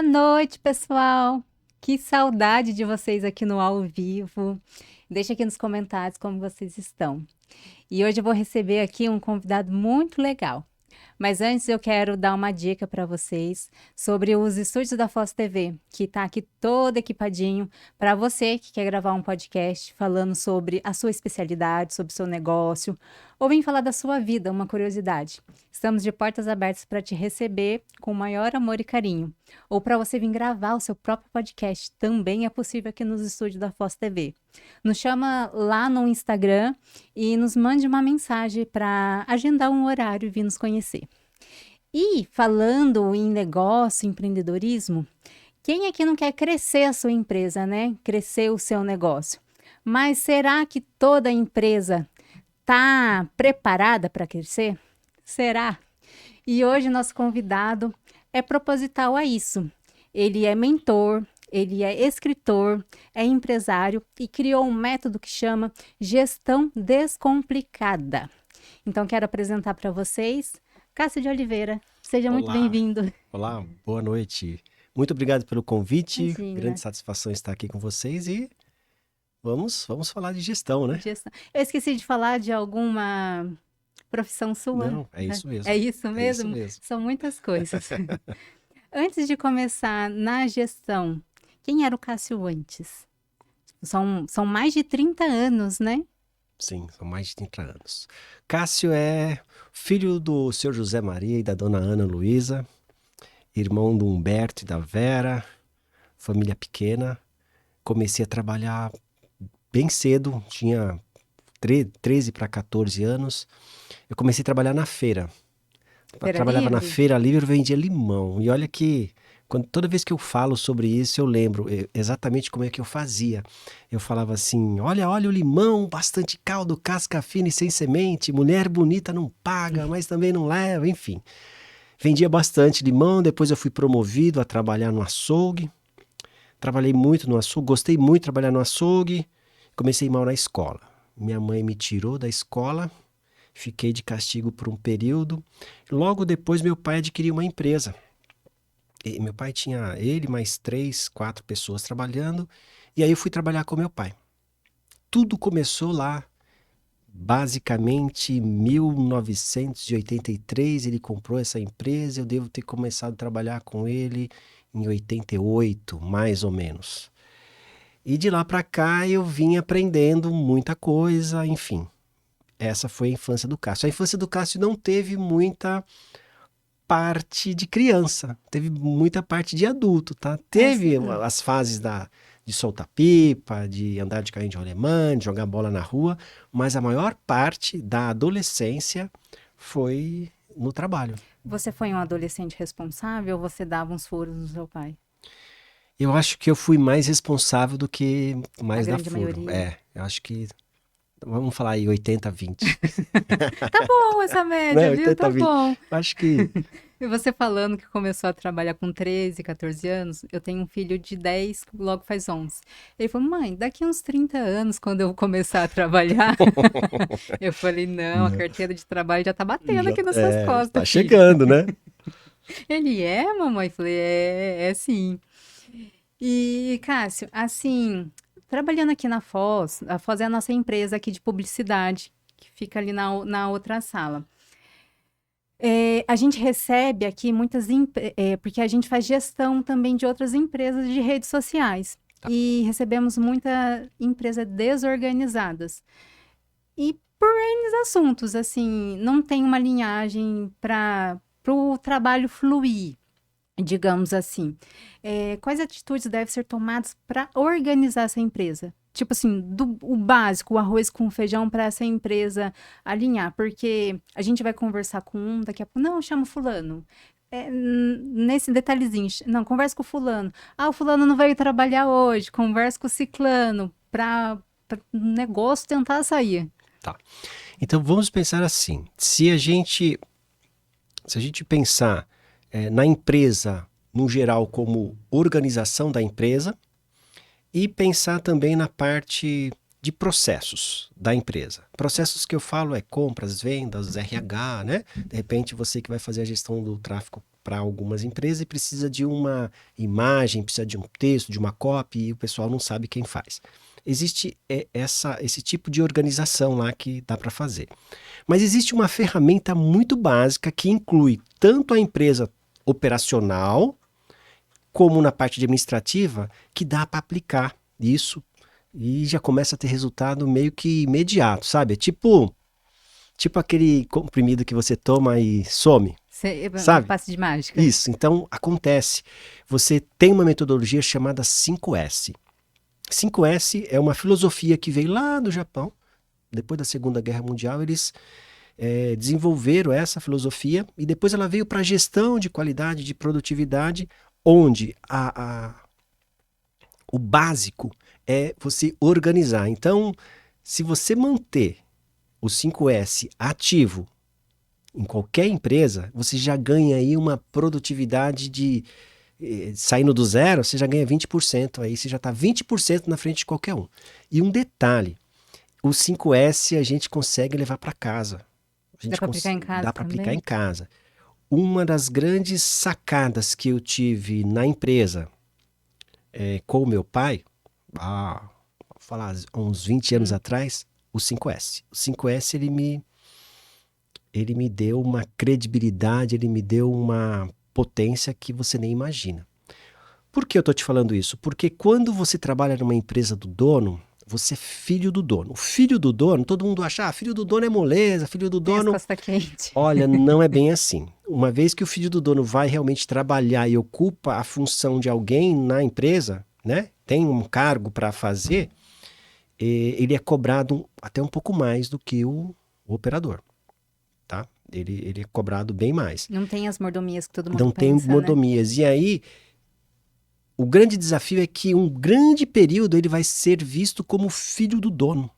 Boa noite, pessoal. Que saudade de vocês aqui no ao vivo. Deixa aqui nos comentários como vocês estão. E hoje eu vou receber aqui um convidado muito legal. Mas antes eu quero dar uma dica para vocês sobre os estúdios da Foz TV, que está aqui todo equipadinho para você que quer gravar um podcast falando sobre a sua especialidade, sobre o seu negócio, ou vem falar da sua vida, uma curiosidade. Estamos de portas abertas para te receber com o maior amor e carinho. Ou para você vir gravar o seu próprio podcast, também é possível aqui nos estúdios da Foz TV. Nos chama lá no Instagram e nos mande uma mensagem para agendar um horário e vir nos conhecer. E falando em negócio, empreendedorismo, quem aqui não quer crescer a sua empresa, né? Crescer o seu negócio. Mas será que toda empresa está preparada para crescer? Será? E hoje nosso convidado é proposital a isso. Ele é mentor, ele é escritor, é empresário e criou um método que chama Gestão Descomplicada. Então quero apresentar para vocês Cássio de Oliveira. Seja muito Olá, bem-vindo. olá, boa noite. Muito obrigado pelo convite. Imagina. Grande satisfação estar aqui com vocês e vamos falar de gestão, né? Gestão. Eu esqueci de falar de alguma profissão sua. Não, é isso mesmo. É isso É isso mesmo? mesmo. São muitas coisas. Antes de começar na gestão, quem era o Cássio antes? São mais de 30 anos, né? Sim, são mais de 30 anos. Cássio é filho do seu José Maria e da dona Ana Luísa, irmão do Humberto e da Vera, família pequena. Comecei a trabalhar bem cedo, tinha 13 para 14 anos. Eu comecei a trabalhar na feira. Feira Trabalhava na Livre? Feira Livre, eu vendia limão. E olha que, toda vez que eu falo sobre isso, eu lembro exatamente como é que eu fazia. Eu falava assim, olha o limão, bastante caldo, casca fina e sem semente, mulher bonita não paga, mas também não leva, enfim. Vendia bastante limão, depois eu fui promovido a trabalhar no açougue. Trabalhei muito no açougue, gostei muito de trabalhar no açougue. Comecei mal na escola. Minha mãe me tirou da escola. Fiquei de castigo por um período. Logo depois, meu pai adquiriu uma empresa. E meu pai tinha ele, mais 3, 4 pessoas trabalhando. E aí eu fui trabalhar com meu pai. Tudo começou lá, basicamente, em 1983. Ele comprou essa empresa. Eu devo ter começado a trabalhar com ele em 88, mais ou menos. E de lá para cá eu vim aprendendo muita coisa, enfim. Essa foi a infância do Cássio. A infância do Cássio não teve muita parte de criança, teve muita parte de adulto, tá? Teve as fases de soltar pipa, de andar de carrinho de rolemã, de jogar bola na rua, mas a maior parte da adolescência foi no trabalho. Você foi um adolescente responsável ou você dava uns furos no seu pai? Eu acho que eu fui mais responsável do que mais A dar grande furo. maioria. Eu acho que vamos falar aí 80-20. Tá bom essa média, Né? viu? Tá 80-20. bom. Acho que E você falando que começou a trabalhar com 13, 14 anos, eu tenho um filho de 10, logo faz 11. Ele falou, mãe, daqui uns 30 anos, quando eu começar a trabalhar, eu falei, não, a carteira de trabalho já tá batendo aqui nas suas costas, tá filho. chegando, né? Ele é, mamãe? Eu falei, é sim. E, Cássio, assim, trabalhando aqui na Foz, a Foz é a nossa empresa aqui de publicidade, que fica ali na outra sala. A gente recebe aqui porque a gente faz gestão também de outras empresas de redes sociais. Tá. E recebemos muita empresa desorganizadas. E por N assuntos, assim, não tem uma linhagem para o trabalho fluir, digamos assim. Quais atitudes devem ser tomadas para organizar essa empresa? Tipo assim, o básico, o arroz com feijão para essa empresa alinhar, porque a gente vai conversar com um, daqui a pouco, não, chama o fulano. Nesse detalhezinho, não, conversa com o fulano. Ah, o fulano não veio trabalhar hoje, conversa com o ciclano para o negócio tentar sair. Tá. Então vamos pensar assim, se a gente pensar na empresa no geral como organização da empresa e pensar também na parte de processos da empresa. Processos que eu falo é compras, vendas, RH, né? De repente você que vai fazer a gestão do tráfego para algumas empresas e precisa de uma imagem, precisa de um texto, de uma copy e o pessoal não sabe quem faz. Existe esse tipo de organização lá que dá para fazer. Mas existe uma ferramenta muito básica que inclui tanto a empresa operacional como na parte administrativa que dá para aplicar isso e já começa a ter resultado meio que imediato, sabe? Tipo aquele comprimido que você toma e some, Um sabe? passe de mágica. Isso, então acontece. Você tem uma metodologia chamada 5S. 5S é uma filosofia que veio lá do Japão. Depois da Segunda Guerra Mundial, eles desenvolveram essa filosofia e depois ela veio para a gestão de qualidade, de produtividade, onde o básico é você organizar. Então, se você manter o 5S ativo em qualquer empresa, você já ganha aí uma produtividade saindo do zero, você já ganha 20%, aí você já está 20% na frente de qualquer um. E um detalhe, o 5S a gente consegue levar para casa. Dá para aplicar em casa Dá para aplicar também? em casa. Uma das grandes sacadas que eu tive na empresa com o meu pai, há uns 20 anos atrás, o 5S. O 5S ele me deu uma credibilidade, ele me deu uma potência que você nem imagina. Por que eu estou te falando isso? Porque quando você trabalha numa empresa do dono, você é filho do dono. O filho do dono, todo mundo acha, filho do dono é moleza, filho do Tem as dono... costas quentes. Olha, não é bem assim. Uma vez que o filho do dono vai realmente trabalhar e ocupa a função de alguém na empresa, né? Tem um cargo para fazer, ele é cobrado até um pouco mais do que o operador, tá? Ele é cobrado bem mais. Não tem as mordomias que todo mundo Não tem pensa, mordomias. E aí, o grande desafio é que um grande período ele vai ser visto como filho do dono.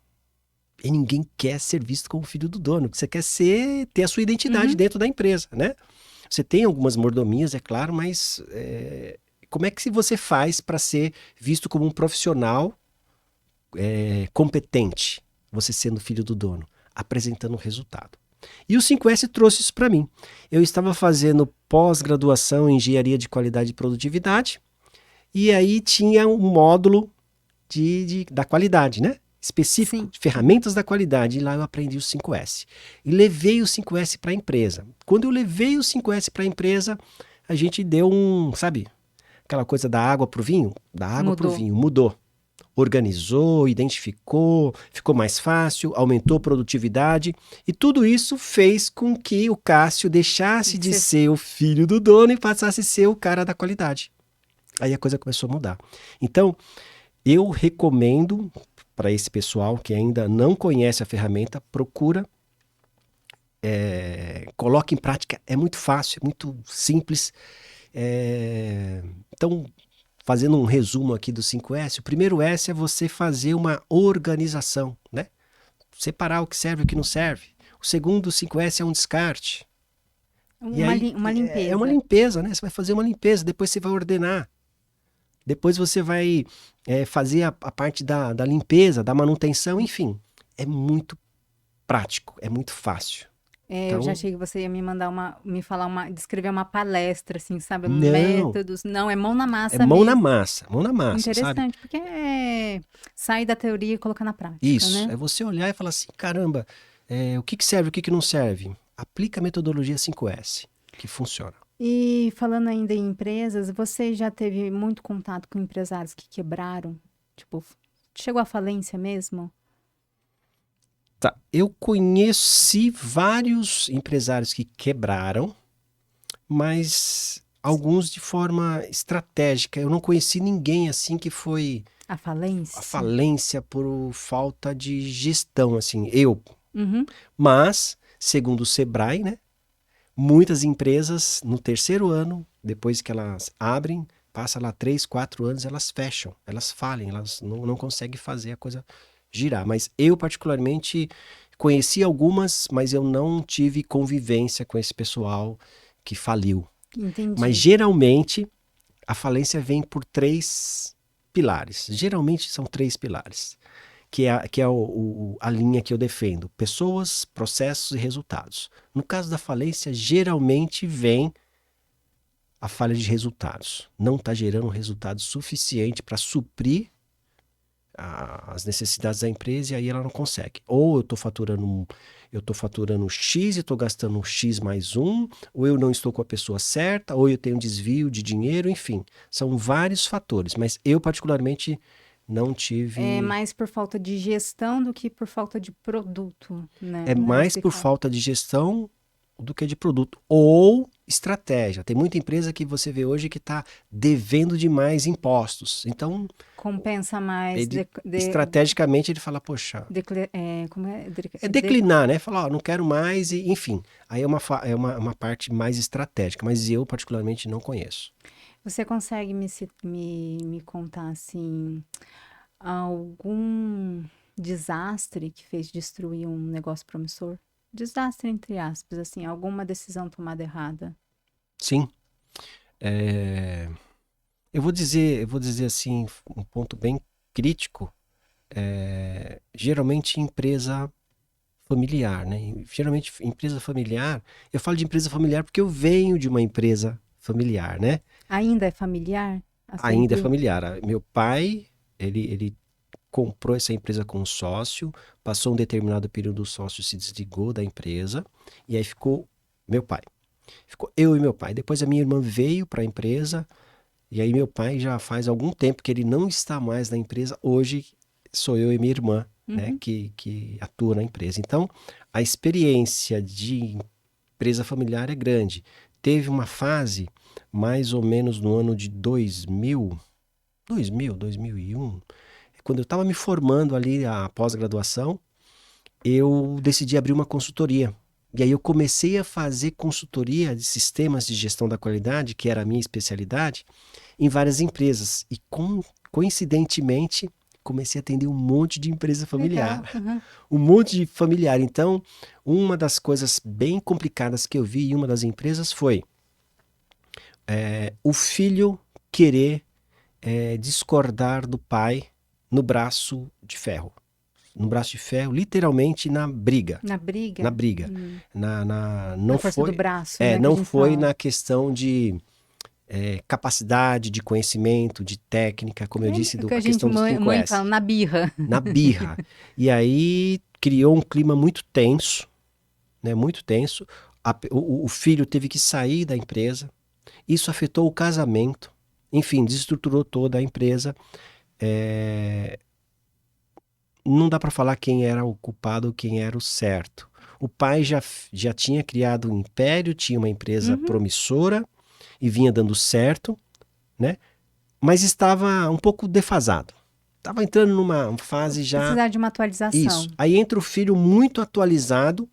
E ninguém quer ser visto como filho do dono. Você quer ter a sua identidade dentro da empresa, né? Você tem algumas mordomias, é claro, mas como é que você faz para ser visto como um profissional competente, você sendo filho do dono? Apresentando resultado. E o 5S trouxe isso para mim. Eu estava fazendo pós-graduação em Engenharia de Qualidade e Produtividade, e aí tinha um módulo da qualidade, né? Específico, Sim. de ferramentas da qualidade, e lá eu aprendi o 5S. E levei o 5S para a empresa. Quando eu levei o 5S para a empresa, a gente deu sabe, aquela coisa da água para o vinho? Da água para o vinho, mudou. Organizou, identificou, ficou mais fácil, aumentou a produtividade, e tudo isso fez com que o Cássio deixasse de ser o filho do dono e passasse a ser o cara da qualidade. Aí a coisa começou a mudar. Então, eu recomendo para esse pessoal que ainda não conhece a ferramenta, procura, coloque em prática, é muito fácil, é muito simples. Então, fazendo um resumo aqui do 5S, o primeiro S é você fazer uma organização, né? Separar o que serve e o que não serve. O segundo, 5S, é um descarte. Uma limpeza. É uma limpeza, né? Você vai fazer uma limpeza, depois você vai ordenar. Depois você vai fazer a parte da limpeza, da manutenção, enfim. É muito prático, é muito fácil. Então, eu já achei que você ia descrever uma palestra, assim, sabe? Não, métodos. Não, é mão na massa mesmo. É mão na massa, Interessante, sabe? porque sair da teoria e colocar na prática, Isso, né? é você olhar e falar assim, caramba, o que serve, o que não serve? Aplica a metodologia 5S, que funciona. E falando ainda em empresas, você já teve muito contato com empresários que quebraram? Tipo, chegou à falência mesmo? Tá, eu conheci vários empresários que quebraram, mas alguns de forma estratégica. Eu não conheci ninguém assim que foi a falência por falta de gestão, assim, Uhum. Mas, segundo o Sebrae, né? Muitas empresas, no terceiro ano, depois que elas abrem, passa lá 3, 4 anos, elas fecham, elas falem, elas não conseguem fazer a coisa girar. Mas eu, particularmente, conheci algumas, mas eu não tive convivência com esse pessoal que faliu. Entendi. Mas, geralmente, a falência vem por 3 pilares. Geralmente, são 3 pilares. que é a linha que eu defendo. Pessoas, processos e resultados. No caso da falência, geralmente vem a falha de resultados. Não está gerando resultado suficiente para suprir as necessidades da empresa e aí ela não consegue. Ou eu estou faturando X e estou gastando X mais um, ou eu não estou com a pessoa certa, ou eu tenho desvio de dinheiro, enfim. São vários fatores, mas eu particularmente não tive... É mais por falta de gestão do que por falta de produto, né? É mais por falta de gestão do que de produto. Ou estratégia. Tem muita empresa que você vê hoje que está devendo demais impostos. Então... compensa mais. estrategicamente ele fala, poxa... como é? declinar, né? Falar, ó, não quero mais, e, enfim. Aí é uma parte mais estratégica, mas eu particularmente não conheço. Você consegue me contar, assim, algum desastre que fez destruir um negócio promissor? Desastre, entre aspas, assim, alguma decisão tomada errada? Sim. Eu vou dizer assim, um ponto bem crítico. Geralmente empresa familiar, né? Geralmente empresa familiar, eu falo de empresa familiar porque eu venho de uma empresa familiar, né? Ainda é familiar? Ainda é familiar. Meu pai, ele comprou essa empresa com um sócio, passou um determinado período, o sócio se desligou da empresa, e aí ficou meu pai. Ficou eu e meu pai. Depois a minha irmã veio para a empresa, e aí meu pai já faz algum tempo que ele não está mais na empresa. Hoje sou eu e minha irmã, né, que atua na empresa. Então, a experiência de empresa familiar é grande. Teve uma fase, mais ou menos no ano de 2001, quando eu estava me formando ali, a pós-graduação, eu decidi abrir uma consultoria. E aí eu comecei a fazer consultoria de sistemas de gestão da qualidade, que era a minha especialidade, em várias empresas. E coincidentemente, comecei a atender um monte de empresa familiar. Um monte de familiar. Então, uma das coisas bem complicadas que eu vi em uma das empresas foi o filho querer discordar do pai no braço de ferro. No braço de ferro, literalmente na briga. Na briga? Na briga. Na força do braço, né, não foi na questão de capacidade, de conhecimento, de técnica, como eu disse, a questão dos 5S. Fala, na birra. Na birra. E aí criou um clima muito tenso, né? Muito tenso. O filho teve que sair da empresa. Isso afetou o casamento. Enfim, desestruturou toda a empresa. Não dá para falar quem era o culpado ou quem era o certo. O pai já tinha criado um império, tinha uma empresa promissora e vinha dando certo, né? Mas estava um pouco defasado. Estava entrando numa fase já... precisar de uma atualização. Isso. Aí entra o filho muito atualizado,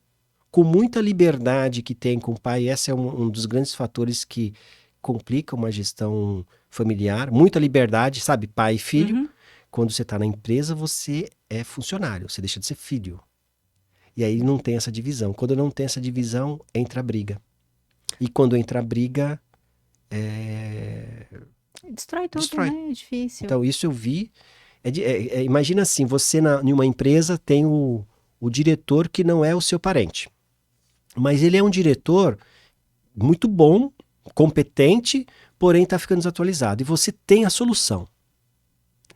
com muita liberdade que tem com o pai. Esse é um dos grandes fatores que complica uma gestão familiar. Muita liberdade, sabe? Pai e filho. Quando você está na empresa, você é funcionário. Você deixa de ser filho. E aí não tem essa divisão. Quando não tem essa divisão, entra a briga. E quando entra a briga... destrói tudo, né? É difícil. Então, isso eu vi. Imagina assim, você em uma empresa tem o diretor que não é o seu parente. Mas ele é um diretor muito bom, competente, porém está ficando desatualizado. E você tem a solução.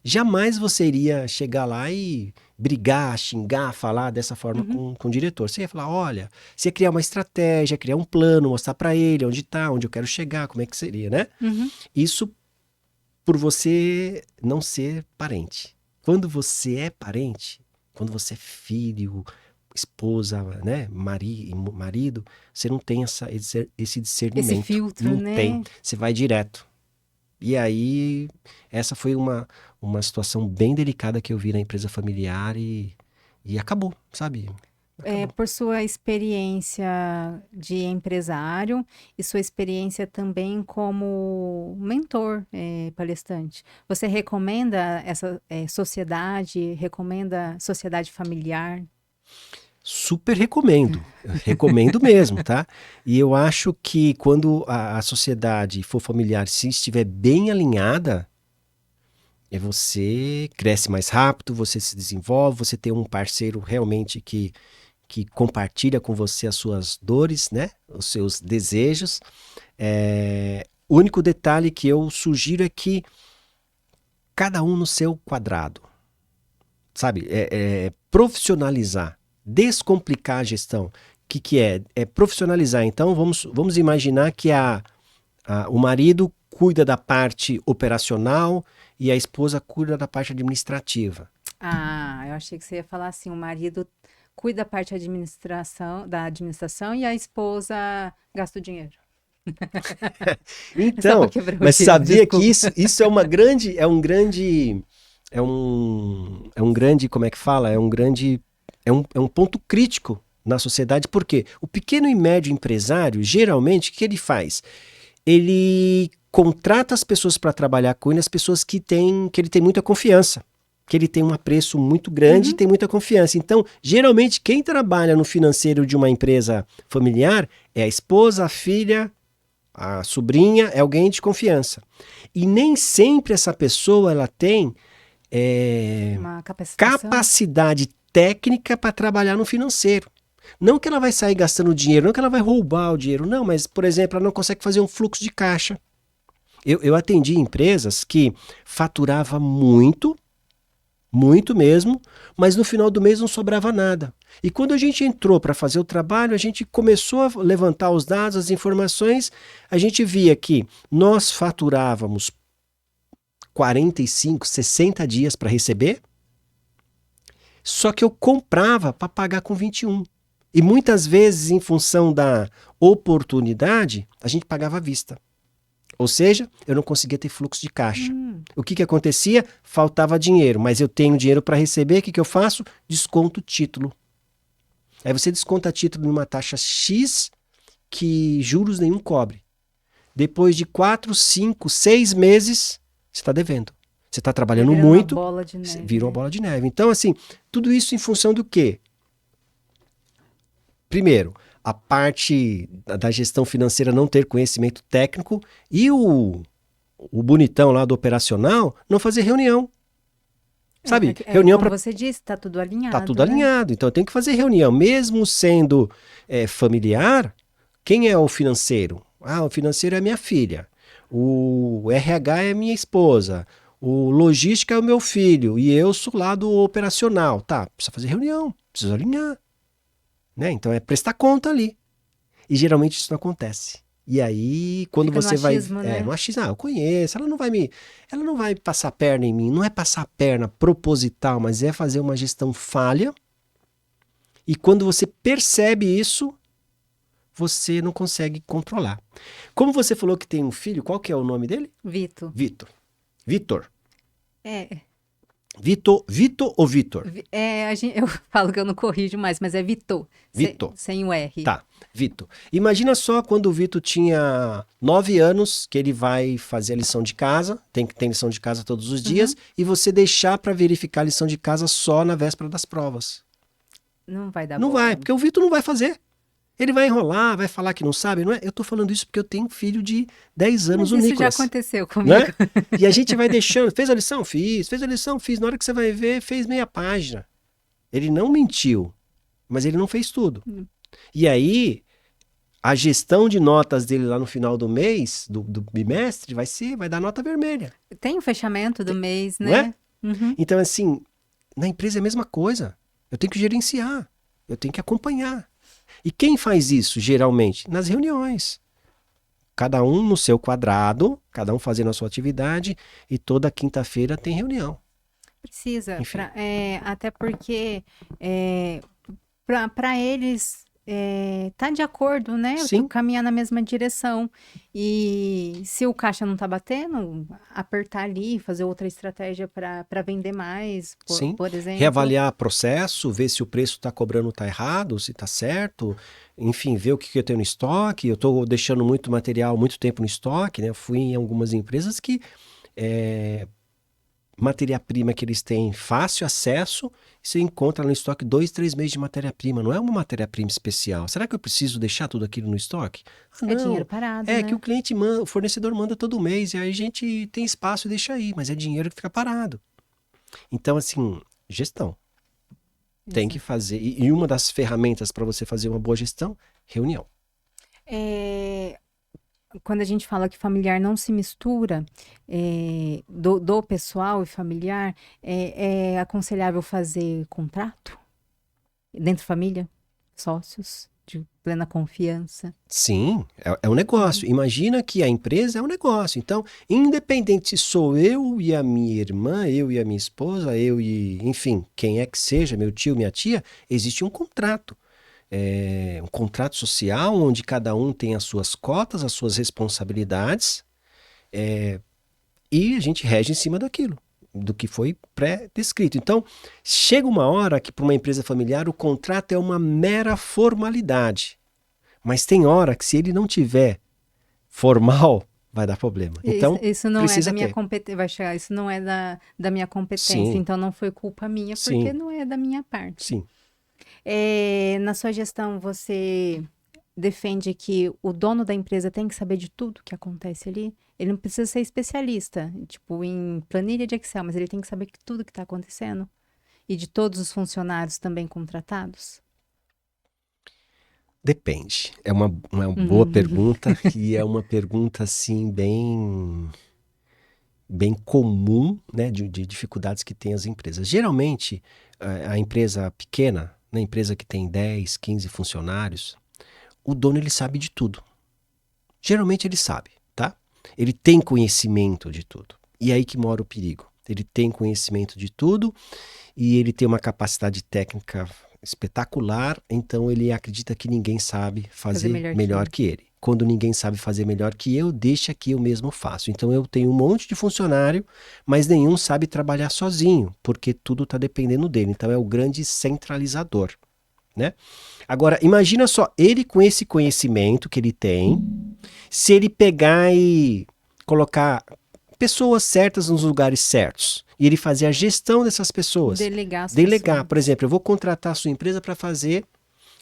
Jamais você iria chegar lá e brigar, xingar, falar dessa forma com o diretor. Você ia falar, olha, você ia criar uma estratégia, criar um plano, mostrar para ele onde está, onde eu quero chegar, como é que seria, né? Isso por você não ser parente. Quando você é parente, quando você é filho, esposa, né, marido, você não tem esse discernimento. Esse filtro, não né? tem. Você vai direto. E aí, essa foi uma situação bem delicada que eu vi na empresa familiar e acabou, sabe? Acabou. Por sua experiência de empresário e sua experiência também como mentor, palestrante, você recomenda essa sociedade, recomenda sociedade familiar? Super recomendo, eu recomendo mesmo, tá? E eu acho que quando a sociedade for familiar, se estiver bem alinhada, E você cresce mais rápido, você se desenvolve, você tem um parceiro realmente que compartilha com você as suas dores, né? Os seus desejos. O único detalhe que eu sugiro é que cada um no seu quadrado, sabe? Profissionalizar, descomplicar a gestão. O que é? É profissionalizar. Então, vamos imaginar que o marido cuida da parte operacional e a esposa cuida da parte administrativa. Ah, eu achei que você ia falar assim, o marido cuida da parte da administração e a esposa gasta o dinheiro. Só Então, pra quebrar o mas gelo, sabia que desculpa. isso é um grande, como é que fala? É um ponto crítico na sociedade, porque o pequeno e médio empresário, geralmente, o que ele faz? Ele contrata as pessoas para trabalhar com ele, as pessoas que ele tem muita confiança, que ele tem um apreço muito grande e tem muita confiança. Então, geralmente, quem trabalha no financeiro de uma empresa familiar é a esposa, a filha, a sobrinha, é alguém de confiança. E nem sempre essa pessoa ela tem Uma capacitação. capacidade técnica para trabalhar no financeiro. Não que ela vai sair gastando dinheiro, não que ela vai roubar o dinheiro, não, mas, por exemplo, ela não consegue fazer um fluxo de caixa. Eu atendi empresas que faturava muito, muito mesmo, mas no final do mês não sobrava nada. E quando a gente entrou para fazer o trabalho, a gente começou a levantar os dados, as informações, a gente via que nós faturávamos 45, 60 dias para receber, só que eu comprava para pagar com 21. E muitas vezes, em função da oportunidade, a gente pagava à vista. Ou seja, eu não conseguia ter fluxo de caixa. O que acontecia? Faltava dinheiro, mas eu tenho dinheiro para receber, o que eu faço? Desconto o título. Aí você desconta título numa taxa X que juros nenhum cobre. Depois de 4, 5, 6 meses, você está devendo. Você está trabalhando muito, Uma bola de neve, vira uma bola de neve. Então, assim, tudo isso em função do quê? Primeiro, a parte da gestão financeira não ter conhecimento técnico e o bonitão lá do operacional não fazer reunião. Sabe? Reunião como para. você disse, está tudo alinhado. Tá tudo alinhado. Então eu tenho que fazer reunião. Mesmo sendo familiar, quem é o financeiro? Ah, o financeiro é minha filha. O RH é minha esposa. O logística é o meu filho. E eu sou lá do operacional. Tá, precisa fazer reunião. Precisa alinhar. Né? Então é prestar conta ali. E geralmente isso não acontece. E aí, quando Fica você no vai. achismo, né? No achismo, eu conheço, ela não vai passar a perna em mim. Não é passar a perna proposital, mas é fazer uma gestão falha. E quando você percebe isso, você não consegue controlar. Como você falou que tem um filho, qual que é o nome dele? Vitor. Vitor. É, Vitor ou Vitor? eu falo que eu não corrijo mais, mas é Vitor. Vitor. Sem o R. Tá, Vitor. Imagina só quando o Vitor tinha 9 anos, que ele vai fazer a lição de casa, tem lição de casa todos os dias, e você deixar para verificar a lição de casa só na véspera das provas. Não vai dar Não bola. vai, porque o Vitor não vai fazer. Ele vai enrolar, vai falar que não sabe, não é? Eu tô falando isso porque eu tenho um filho de 10 anos, Mas o isso Nicolas. já aconteceu comigo. Né? E a gente vai deixando, fez a lição? Fiz. Fez a lição? Fiz. Na hora que você vai ver, fez meia página. Ele não mentiu, mas ele não fez tudo. E aí, a gestão de notas dele lá no final do mês, do bimestre, vai dar nota vermelha. Tem o fechamento do mês, Não né? é? Uhum. Então, assim, na empresa é a mesma coisa. Eu tenho que gerenciar, eu tenho que acompanhar. E quem faz isso, geralmente? Nas reuniões. Cada um no seu quadrado, cada um fazendo a sua atividade, e toda quinta-feira tem reunião. Precisa, Enfim. até porque para eles tá de acordo, né? Sim. Caminhar na mesma direção. E se o caixa não tá batendo, apertar ali, fazer outra estratégia para vender mais, Sim. por exemplo. Reavaliar processo, ver se o preço está cobrando está errado, se está certo. Enfim, ver o que eu tenho no estoque. Eu estou deixando muito material, muito tempo no estoque, né? Eu fui em algumas empresas que matéria-prima que eles têm fácil acesso, e você encontra no estoque 2, 3 meses de matéria-prima. Não é uma matéria-prima especial. Será que eu preciso deixar tudo aquilo no estoque? Ah, É dinheiro não. parado, É né? que o cliente manda, o fornecedor manda todo mês, e aí a gente tem espaço e deixa aí, mas é dinheiro que fica parado. Então, assim, gestão. Tem que Exato. fazer. E uma das ferramentas para você fazer uma boa gestão, reunião. É, quando a gente fala que familiar não se mistura, do pessoal e familiar, é aconselhável fazer contrato dentro da família, sócios, de plena confiança. Sim, é um negócio. Imagina que a empresa é um negócio. Então, independente se sou eu e a minha irmã, eu e a minha esposa, eu e, enfim, quem é que seja, meu tio, minha tia, existe um contrato. Um contrato social onde cada um tem as suas cotas, as suas responsabilidades, e a gente rege em cima daquilo, do que foi pré-descrito. Então, chega uma hora que para uma empresa familiar o contrato é uma mera formalidade. Mas tem hora que se ele não tiver formal, vai dar problema. Isso, Então, isso não é da precisa minha ter. competência, vai chegar, isso não é da minha competência, Sim, então não foi culpa minha, porque sim, não é da minha parte. sim. Na sua gestão, você defende que o dono da empresa tem que saber de tudo que acontece ali? Ele não precisa ser especialista, tipo, em planilha de Excel, mas ele tem que saber que tudo que está acontecendo? E de todos os funcionários também contratados? Depende. É uma boa Uhum. pergunta e é uma pergunta assim bem comum, né, de dificuldades que tem as empresas. Geralmente, a empresa pequena, né, a empresa que tem 10, 15 funcionários, o dono ele sabe de tudo. Geralmente ele sabe, tá? Ele tem conhecimento de tudo. E é aí que mora o perigo. Ele tem conhecimento de tudo e ele tem uma capacidade técnica espetacular, então ele acredita que ninguém sabe Fazer fazer melhor que melhor ele. que ele. Quando ninguém sabe fazer melhor que eu, deixa que eu mesmo faço. Então eu tenho um monte de funcionário, mas nenhum sabe trabalhar sozinho, porque tudo está dependendo dele. Então é o grande centralizador, né? Agora, imagina só, ele com esse conhecimento que ele tem, se ele pegar e colocar pessoas certas nos lugares certos e ele fazer a gestão dessas pessoas. Delegar as Delegar, por pessoas. exemplo, eu vou contratar a sua empresa para fazer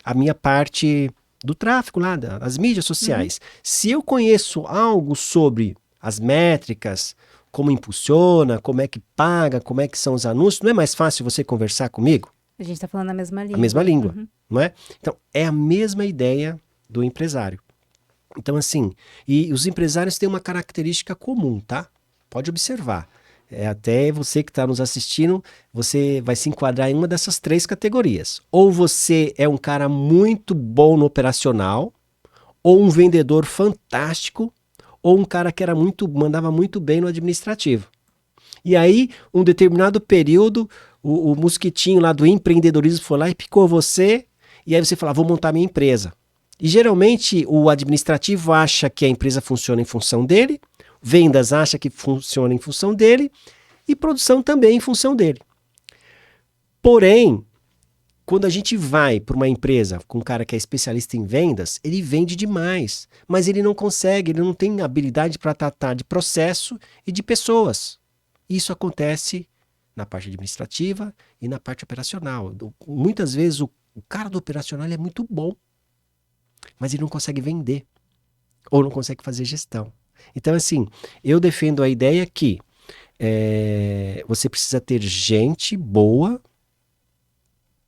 a minha parte do tráfego lá, das mídias Uhum. sociais. Se eu conheço algo sobre as métricas, como impulsiona, como é que paga, como é que são os anúncios, não é mais fácil você conversar comigo? A gente está falando a mesma A mesma língua. língua, Uhum. não é? Então, é a mesma ideia do empresário. Então, assim, e os empresários têm uma característica comum, tá? Pode observar. Até você que está nos assistindo, você vai se enquadrar em uma dessas três categorias. Ou você é um cara muito bom no operacional, ou um vendedor fantástico, ou um cara que mandava muito bem no administrativo. E aí, um determinado período, o mosquitinho lá do empreendedorismo foi lá e picou você, e aí você fala, vou montar minha empresa. E geralmente o administrativo acha que a empresa funciona em função dele, vendas acha que funciona em função dele, e produção também em função dele. Porém, quando a gente vai para uma empresa com um cara que é especialista em vendas, ele vende demais, mas ele não consegue, ele não tem habilidade para tratar de processo e de pessoas. Isso acontece na parte administrativa e na parte operacional. Muitas vezes o cara do operacional ele é muito bom, mas ele não consegue vender ou não consegue fazer gestão. Então, assim, eu defendo a ideia que você precisa ter gente boa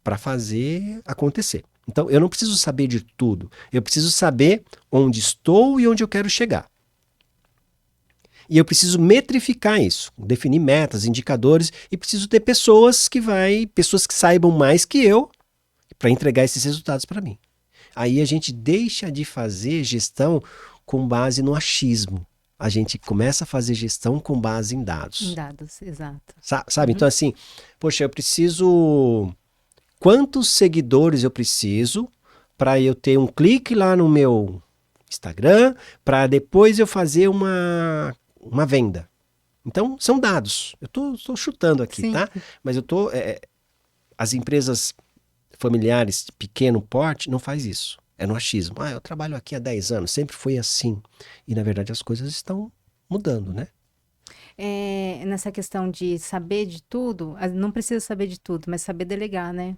para fazer acontecer. Então, eu não preciso saber de tudo. Eu preciso saber onde estou e onde eu quero chegar. E eu preciso metrificar isso, definir metas, indicadores, e preciso ter pessoas que saibam mais que eu para entregar esses resultados para mim. Aí a gente deixa de fazer gestão com base no achismo. A gente começa a fazer gestão com base em Em dados. dados, exato. Sabe? Uhum. Então, assim, poxa, eu preciso. Quantos seguidores eu preciso para eu ter um clique lá no meu Instagram, para depois eu fazer uma venda? Então, são dados. Eu estou chutando aqui, Sim. tá? Mas eu estou. As empresas familiares de pequeno porte não faz isso. É no achismo. Ah, eu trabalho aqui há 10 anos, sempre foi assim. E na verdade as coisas estão mudando, né? nessa questão de saber de tudo, não precisa saber de tudo, mas saber delegar, né?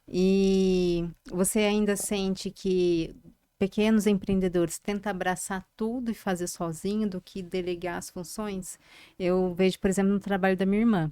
E você ainda sente que pequenos empreendedores tentam abraçar tudo e fazer sozinho do que delegar as funções? Eu vejo, por exemplo, no trabalho da minha irmã.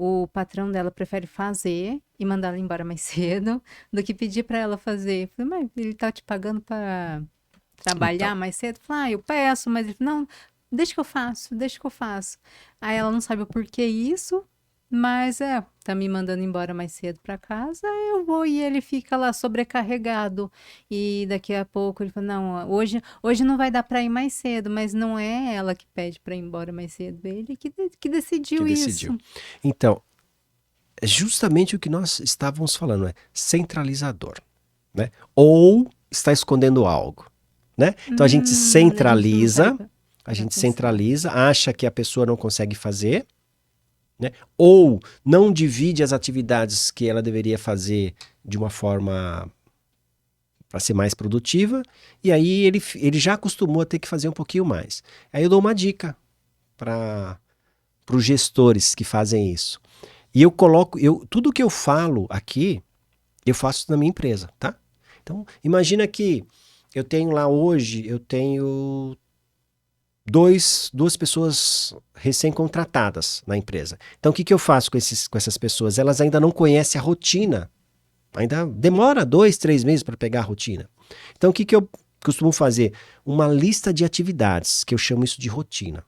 O patrão dela prefere fazer e mandar ela embora mais cedo do que pedir para ela fazer. Eu falei, mas ele tá te pagando para Então, trabalhar mais cedo? Eu falei, eu peço, mas ele falou, não, deixa que eu faço, deixa que eu faço. Aí ela não sabe o porquê isso, mas tá me mandando embora mais cedo para casa, eu vou e ele fica lá sobrecarregado. E daqui a pouco ele fala, não, hoje não vai dar para ir mais cedo, mas não é ela que pede para ir embora mais cedo, ele que que decidiu decidiu. isso. Então, é justamente o que nós estávamos falando, é centralizador, né? Ou está escondendo algo, né? Então A gente não para a para gente pensar. centraliza, acha que a pessoa não consegue fazer, né? Ou não divide as atividades que ela deveria fazer de uma forma para ser mais produtiva, e aí ele já acostumou a ter que fazer um pouquinho mais. Aí eu dou uma dica para os gestores que fazem isso. E eu coloco, tudo que eu falo aqui, eu faço na minha empresa, tá? Então, imagina que eu tenho lá hoje, eu tenho duas pessoas recém-contratadas na empresa. Então, o que eu faço com essas pessoas? Elas ainda não conhecem a rotina. Ainda demora 2, 3 meses para pegar a rotina. Então, o que eu costumo fazer? Uma lista de atividades, que eu chamo isso de rotina.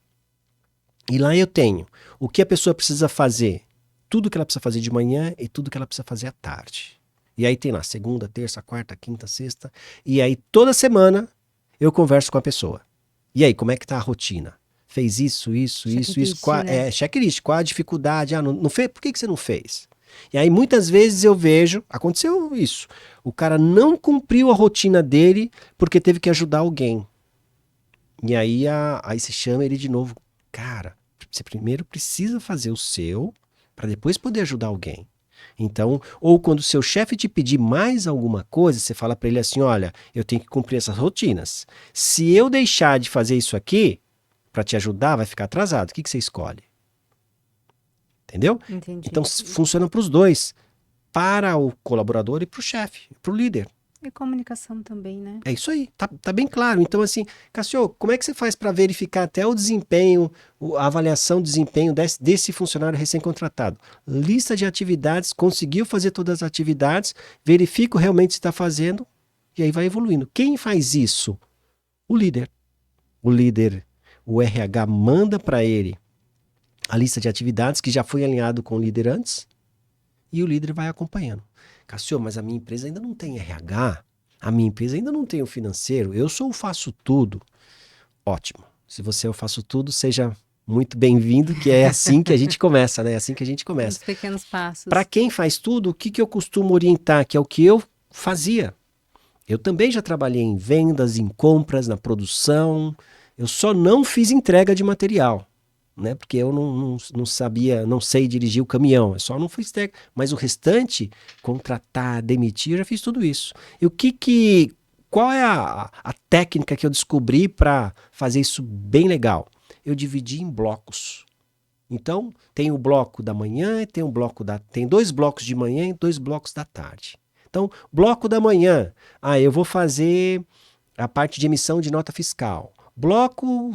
E lá eu tenho o que a pessoa precisa fazer, tudo que ela precisa fazer de manhã e tudo que ela precisa fazer à tarde. E aí tem lá segunda, terça, quarta, quinta, sexta. E aí toda semana eu converso com a pessoa. E aí, como é que tá a rotina? Fez isso. Checklist, né? Checklist, qual a dificuldade? Não fez? Por que você não fez? E aí muitas vezes eu vejo, aconteceu isso. O cara não cumpriu a rotina dele porque teve que ajudar alguém. E aí você chama ele de novo. Cara, você primeiro precisa fazer o seu para depois poder ajudar alguém. Então, ou quando o seu chefe te pedir mais alguma coisa, você fala para ele assim: olha, eu tenho que cumprir essas rotinas. Se eu deixar de fazer isso aqui para te ajudar, vai ficar atrasado. O que você escolhe? Entendeu? Então, Entendi. funciona para os dois, para o colaborador e para o chefe, para o líder. E comunicação também, né? É isso aí, tá bem claro. Então, assim, Cassio, como é que você faz para verificar até o desempenho, a avaliação do desempenho desse funcionário recém-contratado? Lista de atividades, conseguiu fazer todas as atividades, verifico realmente se está fazendo, e aí vai evoluindo. Quem faz isso? O líder. O líder, o RH manda para ele a lista de atividades que já foi alinhado com o líder antes, e o líder vai acompanhando. Cassio, mas a minha empresa ainda não tem RH, a minha empresa ainda não tem o financeiro, eu sou o faço tudo. Ótimo. Se você é o faço tudo, seja muito bem-vindo, que é assim que a gente começa, né? É assim que a gente começa. Os pequenos Para passos. quem faz tudo, o que eu costumo orientar, que é o que eu fazia. Eu também já trabalhei em vendas, em compras, na produção. Eu só não fiz entrega de material, né? Porque eu não sabia, não sei dirigir o caminhão. Eu só não fiz entrega. Mas o restante, contratar, demitir, eu já fiz tudo isso. E qual é a técnica que eu descobri para fazer isso bem legal? Eu dividi em blocos. Então, tem o bloco da manhã, tem 2 blocos de manhã e 2 blocos da tarde. Então, bloco da manhã, eu vou fazer a parte de emissão de nota fiscal.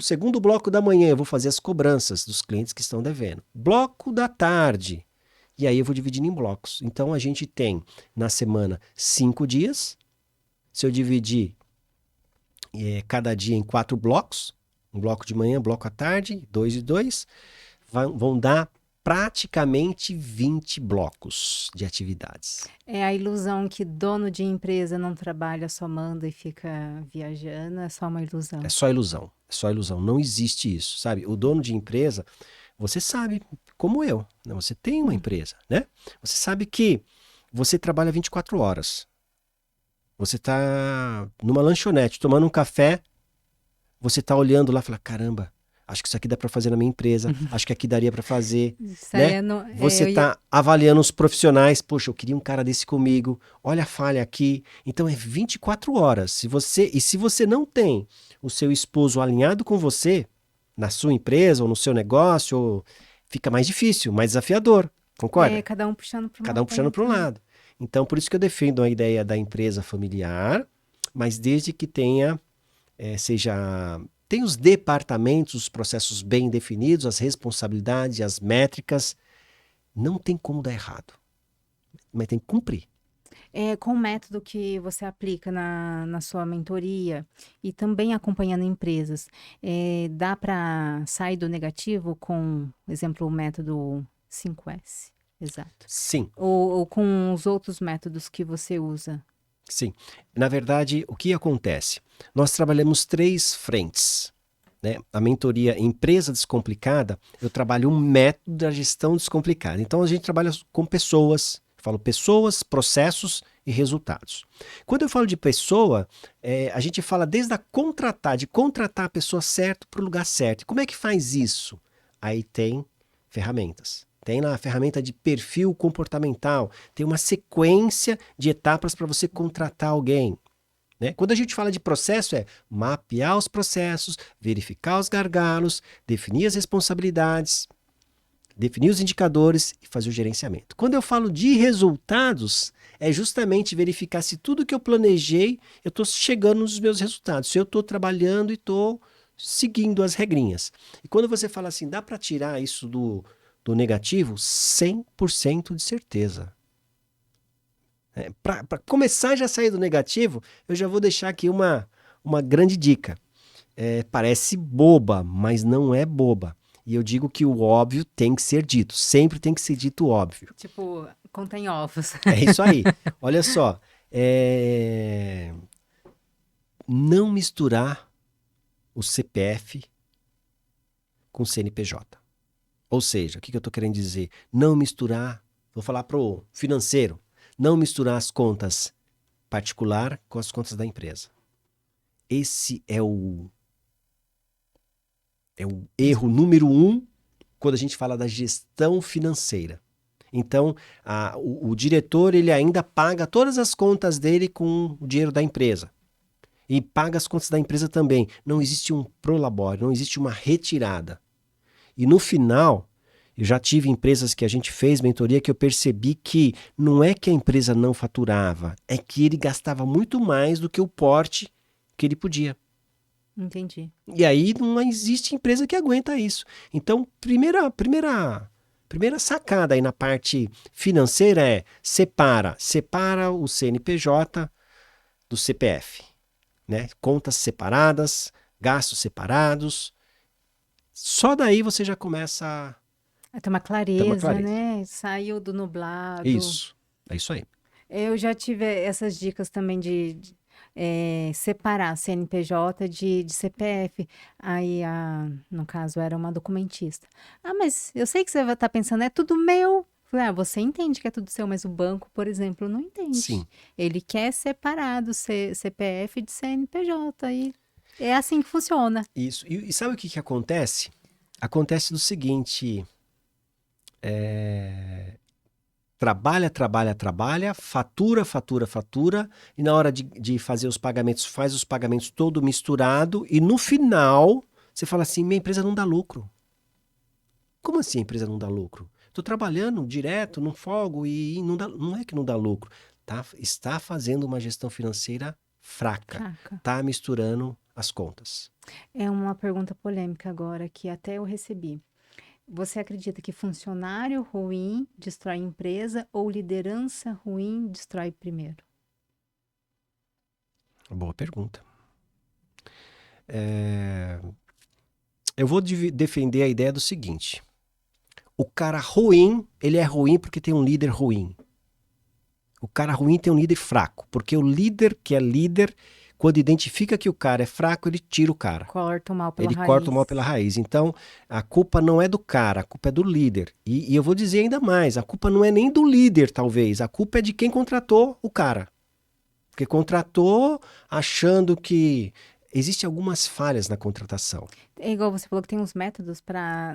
Segundo bloco da manhã, eu vou fazer as cobranças dos clientes que estão devendo. Bloco da tarde, e aí eu vou dividindo em blocos. Então, a gente tem na semana 5 dias. Se eu dividir cada dia em 4 blocos, um bloco de manhã, bloco à tarde, 2 e 2, vão dar praticamente 20 blocos de atividades. É a ilusão que dono de empresa não trabalha, só manda e fica viajando, é só uma ilusão. É só ilusão, é só ilusão. Não existe isso, sabe? O dono de empresa, você sabe, como eu, né? Você tem uma empresa, né? Você sabe que você trabalha 24 horas. Você está numa lanchonete, tomando um café, você está olhando lá e fala, caramba, acho que isso aqui dá para fazer na minha empresa, acho que aqui daria para fazer, Isso aí né? Você eu ia, está avaliando os profissionais, poxa, eu queria um cara desse comigo, olha a falha aqui. Então é 24 horas. Se você não tem o seu esposo alinhado com você, na sua empresa ou no seu negócio, fica mais difícil, mais desafiador, concorda? Cada um puxando para Cada um puxando para um lado. Então, por isso que eu defendo a ideia da empresa familiar, mas desde que tenha, tem os departamentos, os processos bem definidos, as responsabilidades, as métricas, não tem como dar errado, mas tem que cumprir. Com o método que você aplica na sua mentoria e também acompanhando empresas, dá para sair do negativo com, por exemplo, o método 5S? Exato. Sim. Ou com os outros métodos que você usa? Sim. Na verdade, o que acontece? Nós trabalhamos 3 frentes. Né? A mentoria Empresa Descomplicada, eu trabalho um método da gestão descomplicada. Então, a gente trabalha com pessoas. Falo pessoas, processos e resultados. Quando eu falo de pessoa, a gente fala desde de contratar a pessoa certa para o lugar certo. E como é que faz isso? Aí tem ferramentas. Tem lá a ferramenta de perfil comportamental. Tem uma sequência de etapas para você contratar alguém. Né? Quando a gente fala de processo, é mapear os processos, verificar os gargalos, definir as responsabilidades, definir os indicadores e fazer o gerenciamento. Quando eu falo de resultados, é justamente verificar se tudo que eu planejei, eu estou chegando nos meus resultados, se eu estou trabalhando e estou seguindo as regrinhas. E quando você fala assim, dá para tirar isso do negativo? 100% de certeza. Para começar já a sair do negativo, eu já vou deixar aqui uma grande dica. Parece boba, mas não é boba. E eu digo que o óbvio tem que ser dito. Sempre tem que ser dito o óbvio. Tipo, contém ovos. É isso aí. Olha só. Não misturar o CPF com o CNPJ. Ou seja, o que eu estou querendo dizer? Não misturar, vou falar para o financeiro, não misturar as contas particular com as contas da empresa. Esse é o erro número 1 quando a gente fala da gestão financeira. Então, o diretor ele ainda paga todas as contas dele com o dinheiro da empresa. E paga as contas da empresa também. Não existe um prolabore, não existe uma retirada. E no final, eu já tive empresas que a gente fez mentoria que eu percebi que não é que a empresa não faturava, é que ele gastava muito mais do que o porte que ele podia. Entendi. E aí não existe empresa que aguenta isso. Então, primeira sacada aí na parte financeira é separa o CNPJ do CPF, né? Contas separadas, gastos separados. Só daí você já começa a ter uma clareza, né? Saiu do nublado. Isso, é isso aí. Eu já tive essas dicas também de separar CNPJ de CPF. Aí, no caso, era uma documentista. Mas eu sei que você vai estar pensando, é tudo meu. Falei, você entende que é tudo seu, mas o banco, por exemplo, não entende. Sim. Ele quer separado CPF de CNPJ. E é assim que funciona. Isso. E sabe o que acontece? Acontece do seguinte... Trabalha, fatura, e na hora de fazer os pagamentos, faz os pagamentos todo misturado, e no final, você fala assim, minha empresa não dá lucro. Como assim a empresa não dá lucro? Estou trabalhando direto, não folgo, e não é que não dá lucro. Está fazendo uma gestão financeira fraca. Está misturando as contas. É uma pergunta polêmica agora, que até eu recebi. Você acredita que funcionário ruim destrói empresa ou liderança ruim destrói primeiro? Boa pergunta. Eu vou defender a ideia do seguinte. O cara ruim, ele é ruim porque tem um líder ruim. O cara ruim tem um líder fraco, porque o líder que é líder, quando identifica que o cara é fraco, ele tira o cara. Corta o mal pela raiz. Então, a culpa não é do cara, a culpa é do líder. E eu vou dizer ainda mais, a culpa não é nem do líder, talvez. A culpa é de quem contratou o cara. Porque contratou achando que... Existem algumas falhas na contratação. É igual você falou que tem uns métodos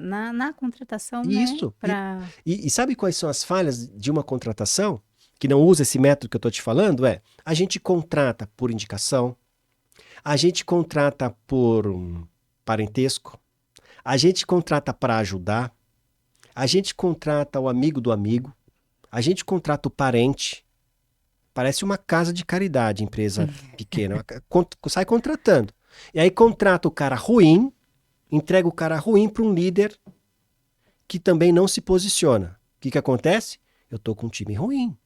na contratação, Isso. Né? E sabe quais são as falhas de uma contratação? Que não usa esse método que eu estou te falando, a gente contrata por indicação, a gente contrata por parentesco, A gente contrata para ajudar, a gente contrata o amigo do amigo, a gente contrata o parente. Parece uma casa de caridade, empresa pequena. Sai contratando. E aí contrata o cara ruim, entrega o cara ruim para um líder que também não se posiciona. O que acontece? Eu estou com um time ruim.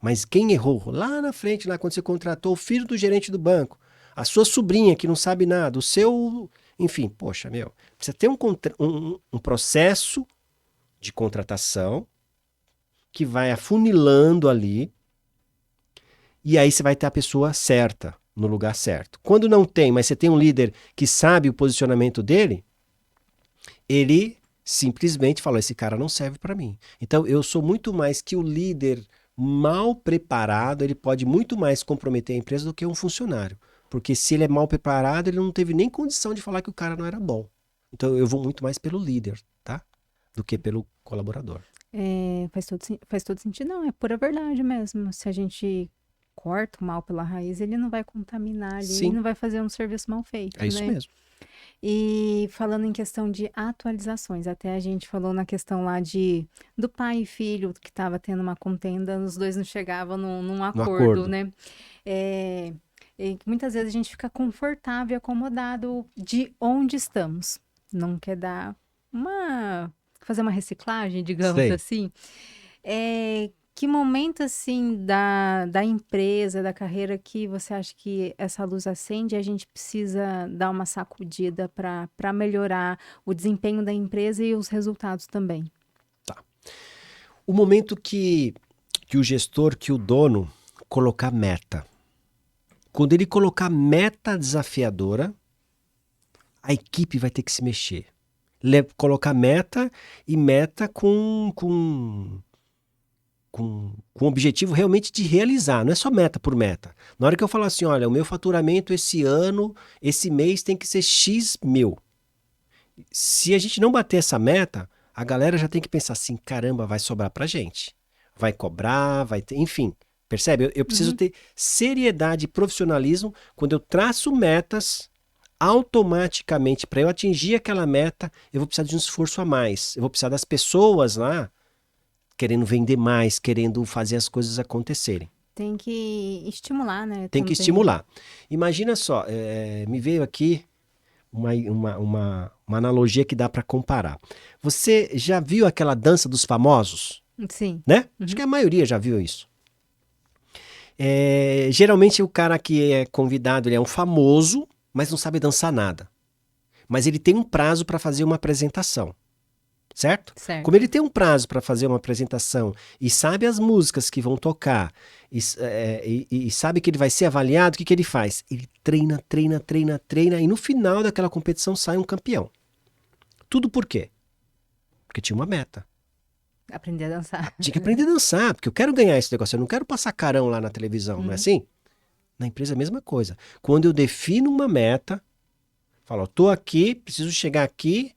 Mas quem errou? Lá na frente, lá quando você contratou o filho do gerente do banco, a sua sobrinha que não sabe nada, o seu... Enfim, poxa, precisa ter um processo de contratação que vai afunilando ali e aí você vai ter a pessoa certa, no lugar certo. Quando não tem, mas você tem um líder que sabe o posicionamento dele, ele simplesmente fala, esse cara não serve para mim. Então, eu sou muito mais que o líder mal preparado, ele pode muito mais comprometer a empresa do que um funcionário. Porque se ele é mal preparado, ele não teve nem condição de falar que o cara não era bom. Então, eu vou muito mais pelo líder, tá? Do que pelo colaborador. Faz todo sentido. Não, é pura verdade mesmo. Se a gente corta o mal pela raiz, ele não vai contaminar ali, Sim. e não vai fazer um serviço mal feito, É isso mesmo. E falando em questão de atualizações, até a gente falou na questão lá do pai e filho, que estava tendo uma contenda, os dois não chegavam num acordo, né? E muitas vezes a gente fica confortável e acomodado de onde estamos. Não quer fazer uma reciclagem, digamos assim. Que momento, assim, da empresa, da carreira, que você acha que essa luz acende e a gente precisa dar uma sacudida para melhorar o desempenho da empresa e os resultados também? Tá. O momento que o gestor, que o dono, colocar meta. Quando ele colocar meta desafiadora, a equipe vai ter que se mexer. Colocar meta e meta com o objetivo realmente de realizar, não é só meta por meta. Na hora que eu falar assim, olha, o meu faturamento esse ano, esse mês tem que ser X mil. Se a gente não bater essa meta, a galera já tem que pensar assim, caramba, vai sobrar pra gente. Vai cobrar, vai ter, enfim. Percebe? Eu preciso ter seriedade e profissionalismo quando eu traço metas. Automaticamente, para eu atingir aquela meta, eu vou precisar de um esforço a mais. Eu vou precisar das pessoas lá querendo vender mais, querendo fazer as coisas acontecerem. Tem que estimular, né? Tem que estimular. Imagina só, me veio aqui uma analogia que dá para comparar. Você já viu aquela dança dos famosos? Sim. Né? Acho que a maioria já viu isso. Geralmente o cara que é convidado, ele é um famoso, mas não sabe dançar nada. Mas ele tem um prazo para fazer uma apresentação. Certo? Como ele tem um prazo para fazer uma apresentação e sabe as músicas que vão tocar e sabe que ele vai ser avaliado, o que ele faz? Ele treina e no final daquela competição sai um campeão. Tudo por quê? Porque tinha uma meta. Aprender a dançar. Tinha que aprender a dançar, porque eu quero ganhar esse negócio, eu não quero passar carão lá na televisão, não é assim? Na empresa é a mesma coisa. Quando eu defino uma meta, falo, tô aqui, preciso chegar aqui,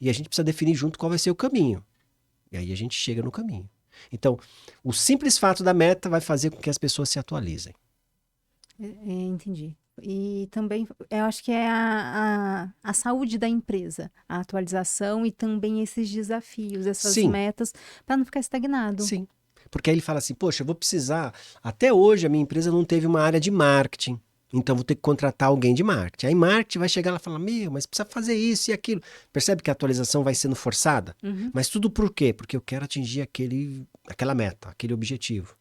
e a gente precisa definir junto qual vai ser o caminho. E aí a gente chega no caminho. Então, o simples fato da meta vai fazer com que as pessoas se atualizem. Entendi. E também, eu acho que é a saúde da empresa, a atualização e também esses desafios, essas metas, para não ficar estagnado. Sim. Porque aí ele fala assim, poxa, eu vou precisar... Até hoje a minha empresa não teve uma área de marketing. Então, vou ter que contratar alguém de marketing. Aí, marketing vai chegar lá e falar, mas precisa fazer isso e aquilo. Percebe que a atualização vai sendo forçada? Mas tudo por quê? Porque eu quero atingir aquela meta, aquele objetivo.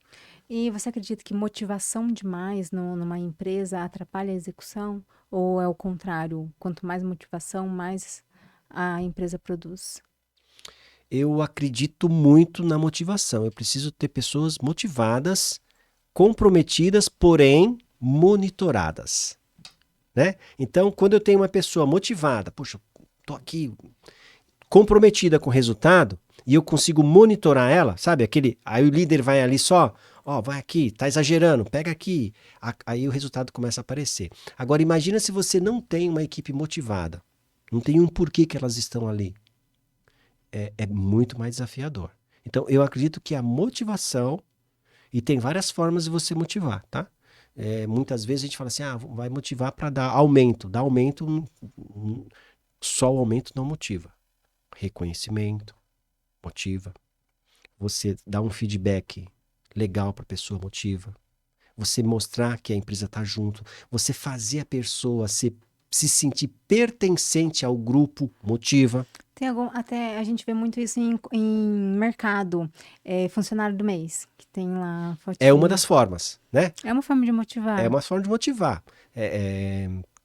E você acredita que motivação demais numa empresa atrapalha a execução? Ou é o contrário? Quanto mais motivação, mais a empresa produz? Eu acredito muito na motivação. Eu preciso ter pessoas motivadas, comprometidas, porém monitoradas, né? Então, quando eu tenho uma pessoa motivada, poxa, tô aqui comprometida com o resultado e eu consigo monitorar ela, sabe? Aí o líder vai ali só, vai aqui, tá exagerando, pega aqui. Aí o resultado começa a aparecer. Agora, imagina se você não tem uma equipe motivada, não tem um porquê que elas estão ali. É muito mais desafiador. Então, eu acredito que a motivação, e tem várias formas de você motivar, tá? Muitas vezes a gente fala assim, vai motivar para dar aumento. Dar aumento Só o aumento não motiva. Reconhecimento motiva. Você dar um feedback legal para a pessoa motiva. Você mostrar que a empresa está junto. Você fazer a pessoa se sentir pertencente ao grupo motiva. Tem até a gente vê muito isso em mercado, funcionário do mês, que tem lá É uma fotinho. das formas, né? É uma forma de motivar. É uma forma de motivar.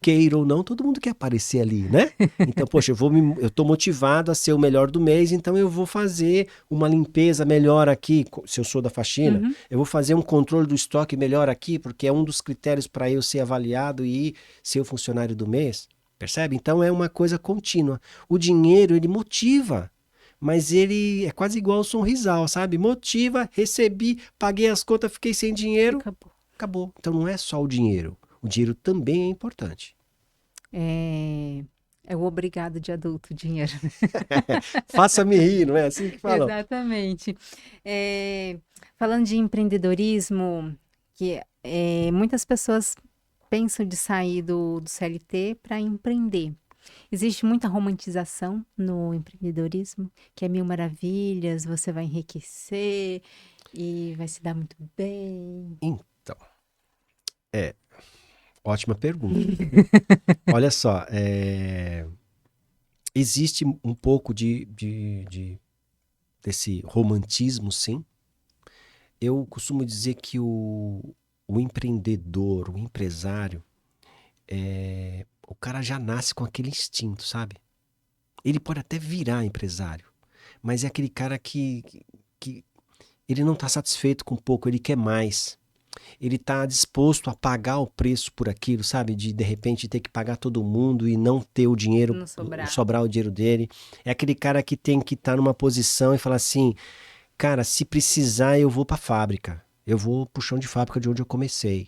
Queira ou não, todo mundo quer aparecer ali, né? Então, poxa, eu tô motivado a ser o melhor do mês, então eu vou fazer uma limpeza melhor aqui, se eu sou da faxina. Uhum. Eu vou fazer um controle do estoque melhor aqui, porque é um dos critérios para eu ser avaliado e ser o funcionário do mês. Percebe? Então é uma coisa contínua. O dinheiro, ele motiva, mas ele é quase igual ao sorrisal, sabe? Motiva, recebi, paguei as contas, fiquei sem dinheiro, Acabou. acabou. Então não é só o dinheiro. O dinheiro também é importante. É o obrigado de adulto, o dinheiro. Faça-me rir, não é assim que falam? Exatamente. Falando de empreendedorismo, que muitas pessoas pensam de sair do CLT para empreender. Existe muita romantização no empreendedorismo, que é mil maravilhas, você vai enriquecer e vai se dar muito bem. Então, ótima pergunta. Olha só, existe um pouco desse romantismo, sim. Eu costumo dizer que o empreendedor, o empresário, o cara já nasce com aquele instinto, sabe? Ele pode até virar empresário, mas é aquele cara que ele não está satisfeito com pouco, ele quer mais. Ele está disposto a pagar o preço por aquilo, sabe? De repente ter que pagar todo mundo e não ter o dinheiro, Não sobrar. sobrar o dinheiro dele. É aquele cara que tem que estar numa posição e falar assim, cara, se precisar eu vou para a fábrica. Eu vou pro chão de fábrica de onde eu comecei.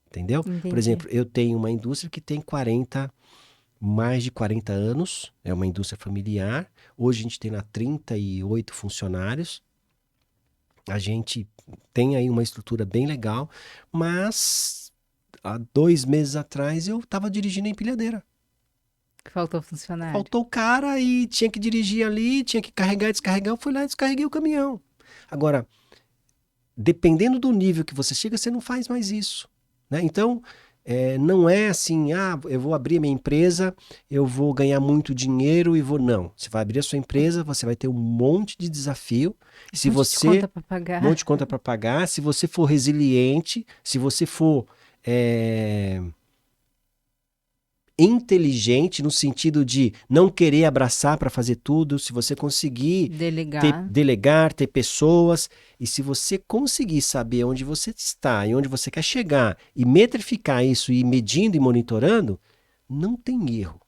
Entendeu? Entendi. Por exemplo, eu tenho uma indústria que tem mais de 40 anos, é uma indústria familiar. Hoje a gente tem lá 38 funcionários. A gente tem aí uma estrutura bem legal, mas há 2 meses atrás eu estava dirigindo a empilhadeira. Faltou funcionário. Faltou o cara e tinha que dirigir ali, tinha que carregar e descarregar. Eu fui lá e descarreguei o caminhão. Agora, dependendo do nível que você chega, você não faz mais isso, né? Então, não é assim, eu vou abrir a minha empresa, eu vou ganhar muito dinheiro e vou... Não, você vai abrir a sua empresa, você vai ter um monte de desafio. Se monte de você... conta para pagar. Um monte de conta para pagar. Se você for resiliente, se você for inteligente no sentido de não querer abraçar para fazer tudo, se você conseguir delegar, ter pessoas, e se você conseguir saber onde você está e onde você quer chegar e metrificar isso e ir medindo e monitorando, não tem erro.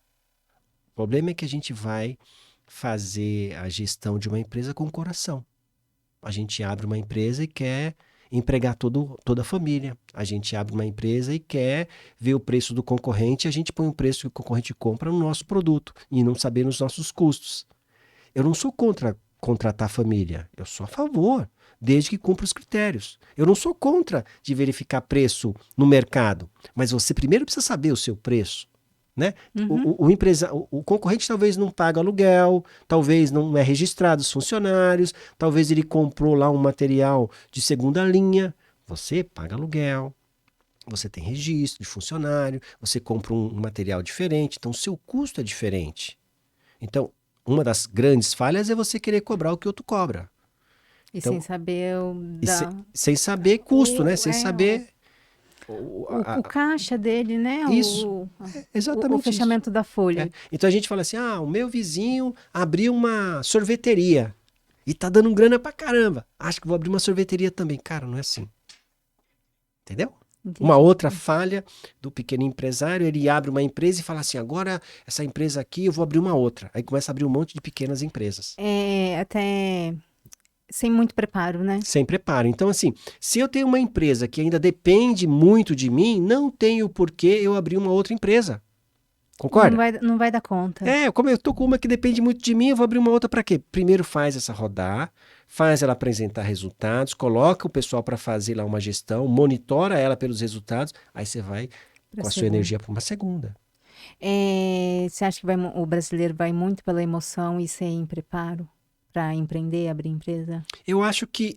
O problema é que a gente vai fazer a gestão de uma empresa com o coração. A gente abre uma empresa e quer empregar toda a família. A gente abre uma empresa e quer ver o preço do concorrente, a gente põe o preço que o concorrente compra no nosso produto e não saber os nossos custos. Eu não sou contra contratar família, eu sou a favor, desde que cumpra os critérios. Eu não sou contra de verificar preço no mercado, mas você primeiro precisa saber o seu preço. Né? Uhum. O concorrente talvez não paga aluguel, talvez não é registrado os funcionários, talvez ele comprou lá um material de segunda linha. Você paga aluguel, você tem registro de funcionário, você compra um material diferente, então o seu custo é diferente. Então, uma das grandes falhas é você querer cobrar o que outro cobra. E então, sem saber sem saber custo, né? Sem saber... O caixa dele, né? Isso, exatamente o fechamento da folha. Então a gente fala assim, o meu vizinho abriu uma sorveteria e tá dando grana pra caramba. Acho que vou abrir uma sorveteria também. Cara, não é assim. Entendeu? Entendi. Uma outra falha do pequeno empresário, ele abre uma empresa e fala assim, agora essa empresa aqui eu vou abrir uma outra. Aí começa a abrir um monte de pequenas empresas. Até... Sem muito preparo, né? Sem preparo. Então, assim, se eu tenho uma empresa que ainda depende muito de mim, não tenho por que eu abrir uma outra empresa. Concorda? Não vai dar conta. Como eu tô com uma que depende muito de mim, eu vou abrir uma outra para quê? Primeiro faz essa rodar, faz ela apresentar resultados, coloca o pessoal para fazer lá uma gestão, monitora ela pelos resultados, aí você vai com a sua energia para uma segunda. Você acha que o brasileiro vai muito pela emoção e sem preparo para empreender, abrir empresa? Eu acho que,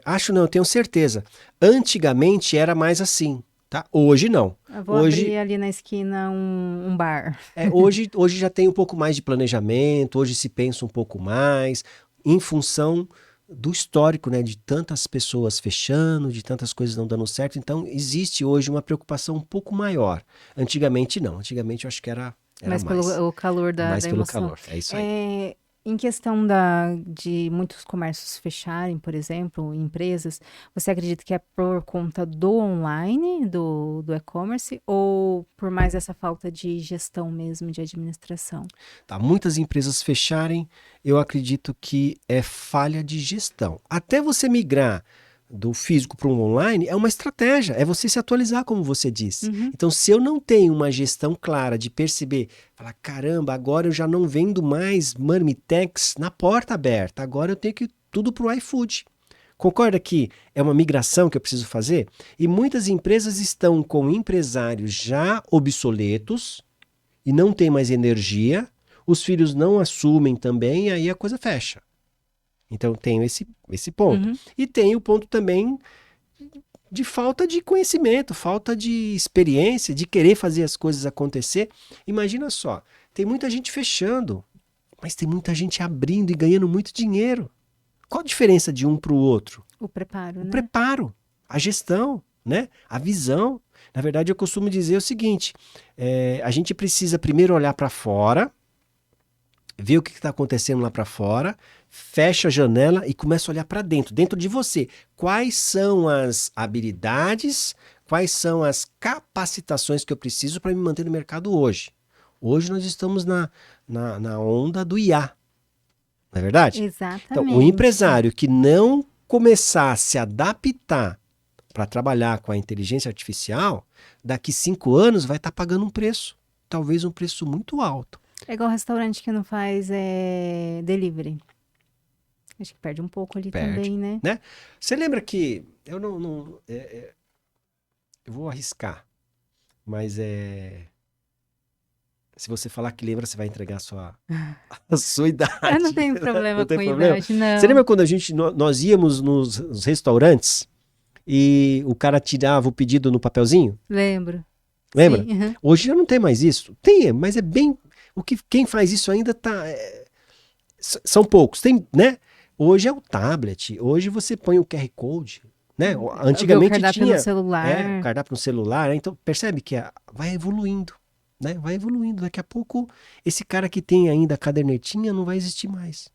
acho não, eu tenho certeza. Antigamente era mais assim, tá? Hoje não. Eu vou Hoje, abrir ali na esquina um bar. hoje já tem um pouco mais de planejamento, hoje se pensa um pouco mais, em função do histórico, né? De tantas pessoas fechando, de tantas coisas não dando certo. Então, existe hoje uma preocupação um pouco maior. Antigamente não. Antigamente eu acho que era Mas mais. pelo o calor Mais da pelo emoção. calor. É isso aí. Em questão de muitos comércios fecharem, por exemplo, empresas, você acredita que é por conta do online, do e-commerce, ou por mais essa falta de gestão mesmo, de administração? Tá, muitas empresas fecharem, eu acredito que é falha de gestão. Até você migrar do físico para um online é uma estratégia, é você se atualizar, como você disse. Uhum. Então, se eu não tenho uma gestão clara de perceber, falar, caramba, agora eu já não vendo mais marmitex na porta aberta, agora eu tenho que ir tudo para o iFood. Concorda que é uma migração que eu preciso fazer? E muitas empresas estão com empresários já obsoletos e não tem mais energia, os filhos não assumem também, e aí a coisa fecha. Então tem esse ponto. Uhum. E tem o ponto também de falta de conhecimento, falta de experiência, de querer fazer as coisas acontecer. Imagina só, tem muita gente fechando, mas tem muita gente abrindo e ganhando muito dinheiro. Qual a diferença de um para o outro? O preparo, O né? preparo, a gestão, né? A visão. Na verdade, eu costumo dizer o seguinte: a gente precisa primeiro olhar para fora, ver o que está acontecendo lá para fora, fecha a janela e começa a olhar para dentro, dentro de você. Quais são as habilidades, quais são as capacitações que eu preciso para me manter no mercado hoje? Hoje nós estamos na onda do IA, não é verdade? Então, o Exatamente. empresário que não começar a se adaptar para trabalhar com a inteligência artificial, daqui 5 anos vai estar pagando um preço, talvez um preço muito alto. É igual restaurante que não faz delivery. Acho que perde um pouco ali Perde, também, né? né? Você lembra que eu eu vou arriscar, mas se você falar que lembra, você vai entregar a sua idade. Eu não tenho problema Não tem com problema? idade, não. Você lembra quando nós íamos nos restaurantes e o cara tirava o pedido no papelzinho? Lembro. Lembra? Sim, uhum. Hoje já não tem mais isso. Tem, mas é bem. Quem faz isso ainda são poucos. Tem, né? Hoje é o tablet. Hoje você põe o QR Code, né? Ver o Antigamente cardápio tinha no celular. o cardápio no celular. Né? Então percebe que vai evoluindo, né? Vai evoluindo. Daqui a pouco esse cara que tem ainda a cadernetinha não vai existir mais.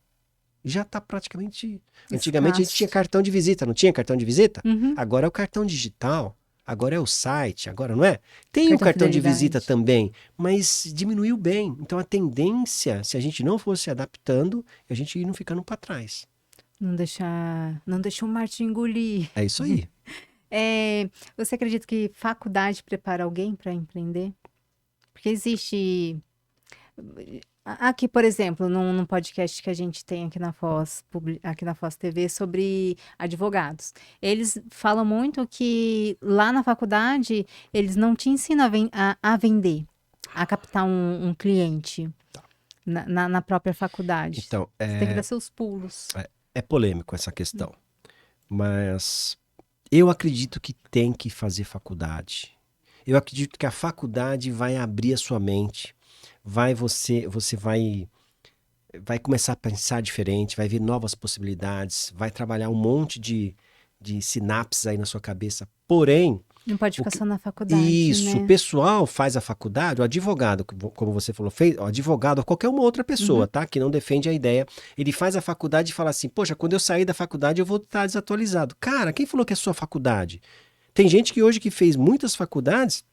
Já está praticamente. Antigamente a gente Escasso. tinha cartão de visita, não tinha cartão de visita? Uhum. Agora é o cartão digital. Agora é o site, agora não é? Tem o Cartão cartão de fidelidade. visita também, mas diminuiu bem. Então a tendência, se a gente não fosse adaptando, a gente ia não ficando para trás. Não deixar o Marte engolir. É isso aí. Você acredita que faculdade prepara alguém para empreender? Porque existe. Aqui, por exemplo, num podcast que a gente tem aqui na aqui na Foz TV sobre advogados. Eles falam muito que lá na faculdade eles não te ensinam a vender, a captar um cliente na própria faculdade. Então, Você tem que dar seus pulos. é polêmico essa questão, mas eu acredito que tem que fazer faculdade. Eu acredito que a faculdade vai abrir a sua mente, você vai começar a pensar diferente, vai ver novas possibilidades, vai trabalhar um monte de sinapses aí na sua cabeça. Porém, Não pode ficar só na faculdade, isso, né? o pessoal faz a faculdade, o advogado, como você falou, o advogado ou qualquer uma outra pessoa, tá? Que não defende a ideia, ele faz a faculdade e fala assim, poxa, quando eu sair da faculdade eu vou estar desatualizado. Cara, quem falou que é sua faculdade? Tem gente que hoje que fez muitas faculdades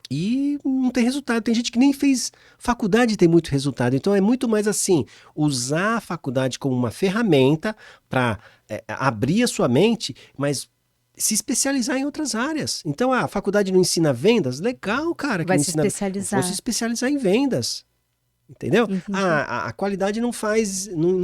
e não tem resultado. Tem gente que nem fez faculdade e tem muito resultado. Então é muito mais assim, usar a faculdade como uma ferramenta para abrir a sua mente, mas se especializar em outras áreas. Então a faculdade não ensina vendas? Legal, cara. Vai Que se ensina... especializar. Vou se especializar em vendas. Entendeu? Entendi. A qualidade não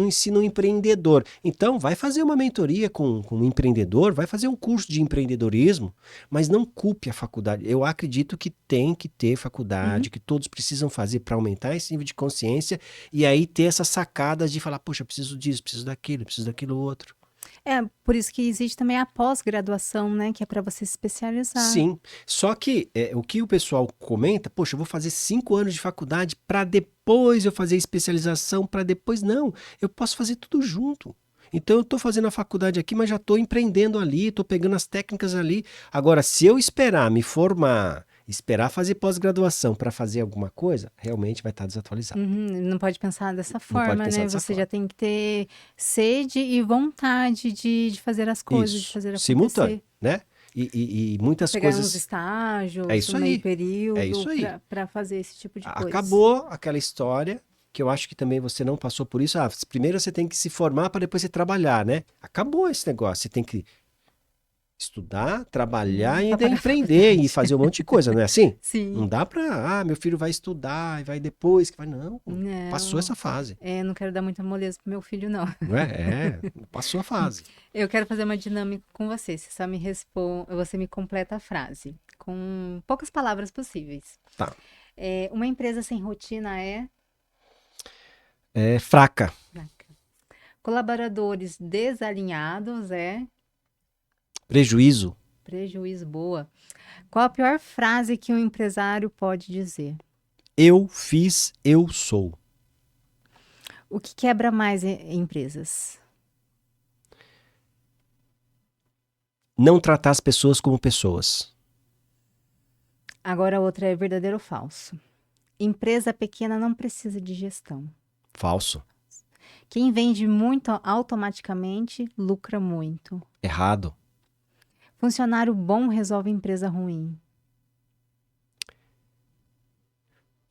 ensina um empreendedor. Então, vai fazer uma mentoria com um empreendedor, vai fazer um curso de empreendedorismo, mas não culpe a faculdade. Eu acredito que tem que ter Uhum. faculdade, que todos precisam fazer para aumentar esse nível de consciência e aí ter essas sacadas de falar, poxa, eu preciso disso, preciso daquilo outro. É, por isso que existe também a pós-graduação, né? Que é para você se especializar. Sim, só que o que o pessoal comenta, poxa, eu vou fazer 5 anos de faculdade para depois eu fazer especialização, para depois. Não, eu posso fazer tudo junto. Então eu estou fazendo a faculdade aqui, mas já estou empreendendo ali, estou pegando as técnicas ali. Agora, se eu esperar me formar, esperar fazer pós-graduação para fazer alguma coisa, realmente vai estar desatualizado. Uhum, não pode pensar dessa Não pode forma, pensar né? dessa Você já forma. tem que ter sede e vontade de fazer as coisas, de Isso, fazer simultâneo, acontecer. né? E muitas Pegar uns coisas. É estágios, um isso meio aí, é período isso aí. para fazer esse tipo de coisa. Acabou aquela história que eu acho que também você não passou por isso. Primeiro você tem que se formar para depois você trabalhar, né? Acabou esse negócio. Você tem que estudar, trabalhar e Para ainda pagar a empreender e faculdade. fazer um monte de coisa, não é assim? Não Sim. dá para, meu filho vai estudar e vai depois que vai, não. Passou Não, essa fase, não quero dar muita moleza pro meu filho, não. não é? Passou a fase. Eu quero fazer uma dinâmica com você. Você só me responde, você me completa a frase com poucas palavras possíveis. Tá. Uma empresa sem rotina é É fraca, fraca. Colaboradores desalinhados é prejuízo. prejuízo boa. Qual a pior frase que um empresário pode dizer? Eu fiz, eu sou. O que quebra mais em empresas? Não tratar as pessoas como pessoas. Agora a outra é verdadeiro ou falso. Empresa pequena não precisa de gestão. Falso. Quem vende muito automaticamente lucra muito. Errado. Funcionário bom resolve empresa ruim.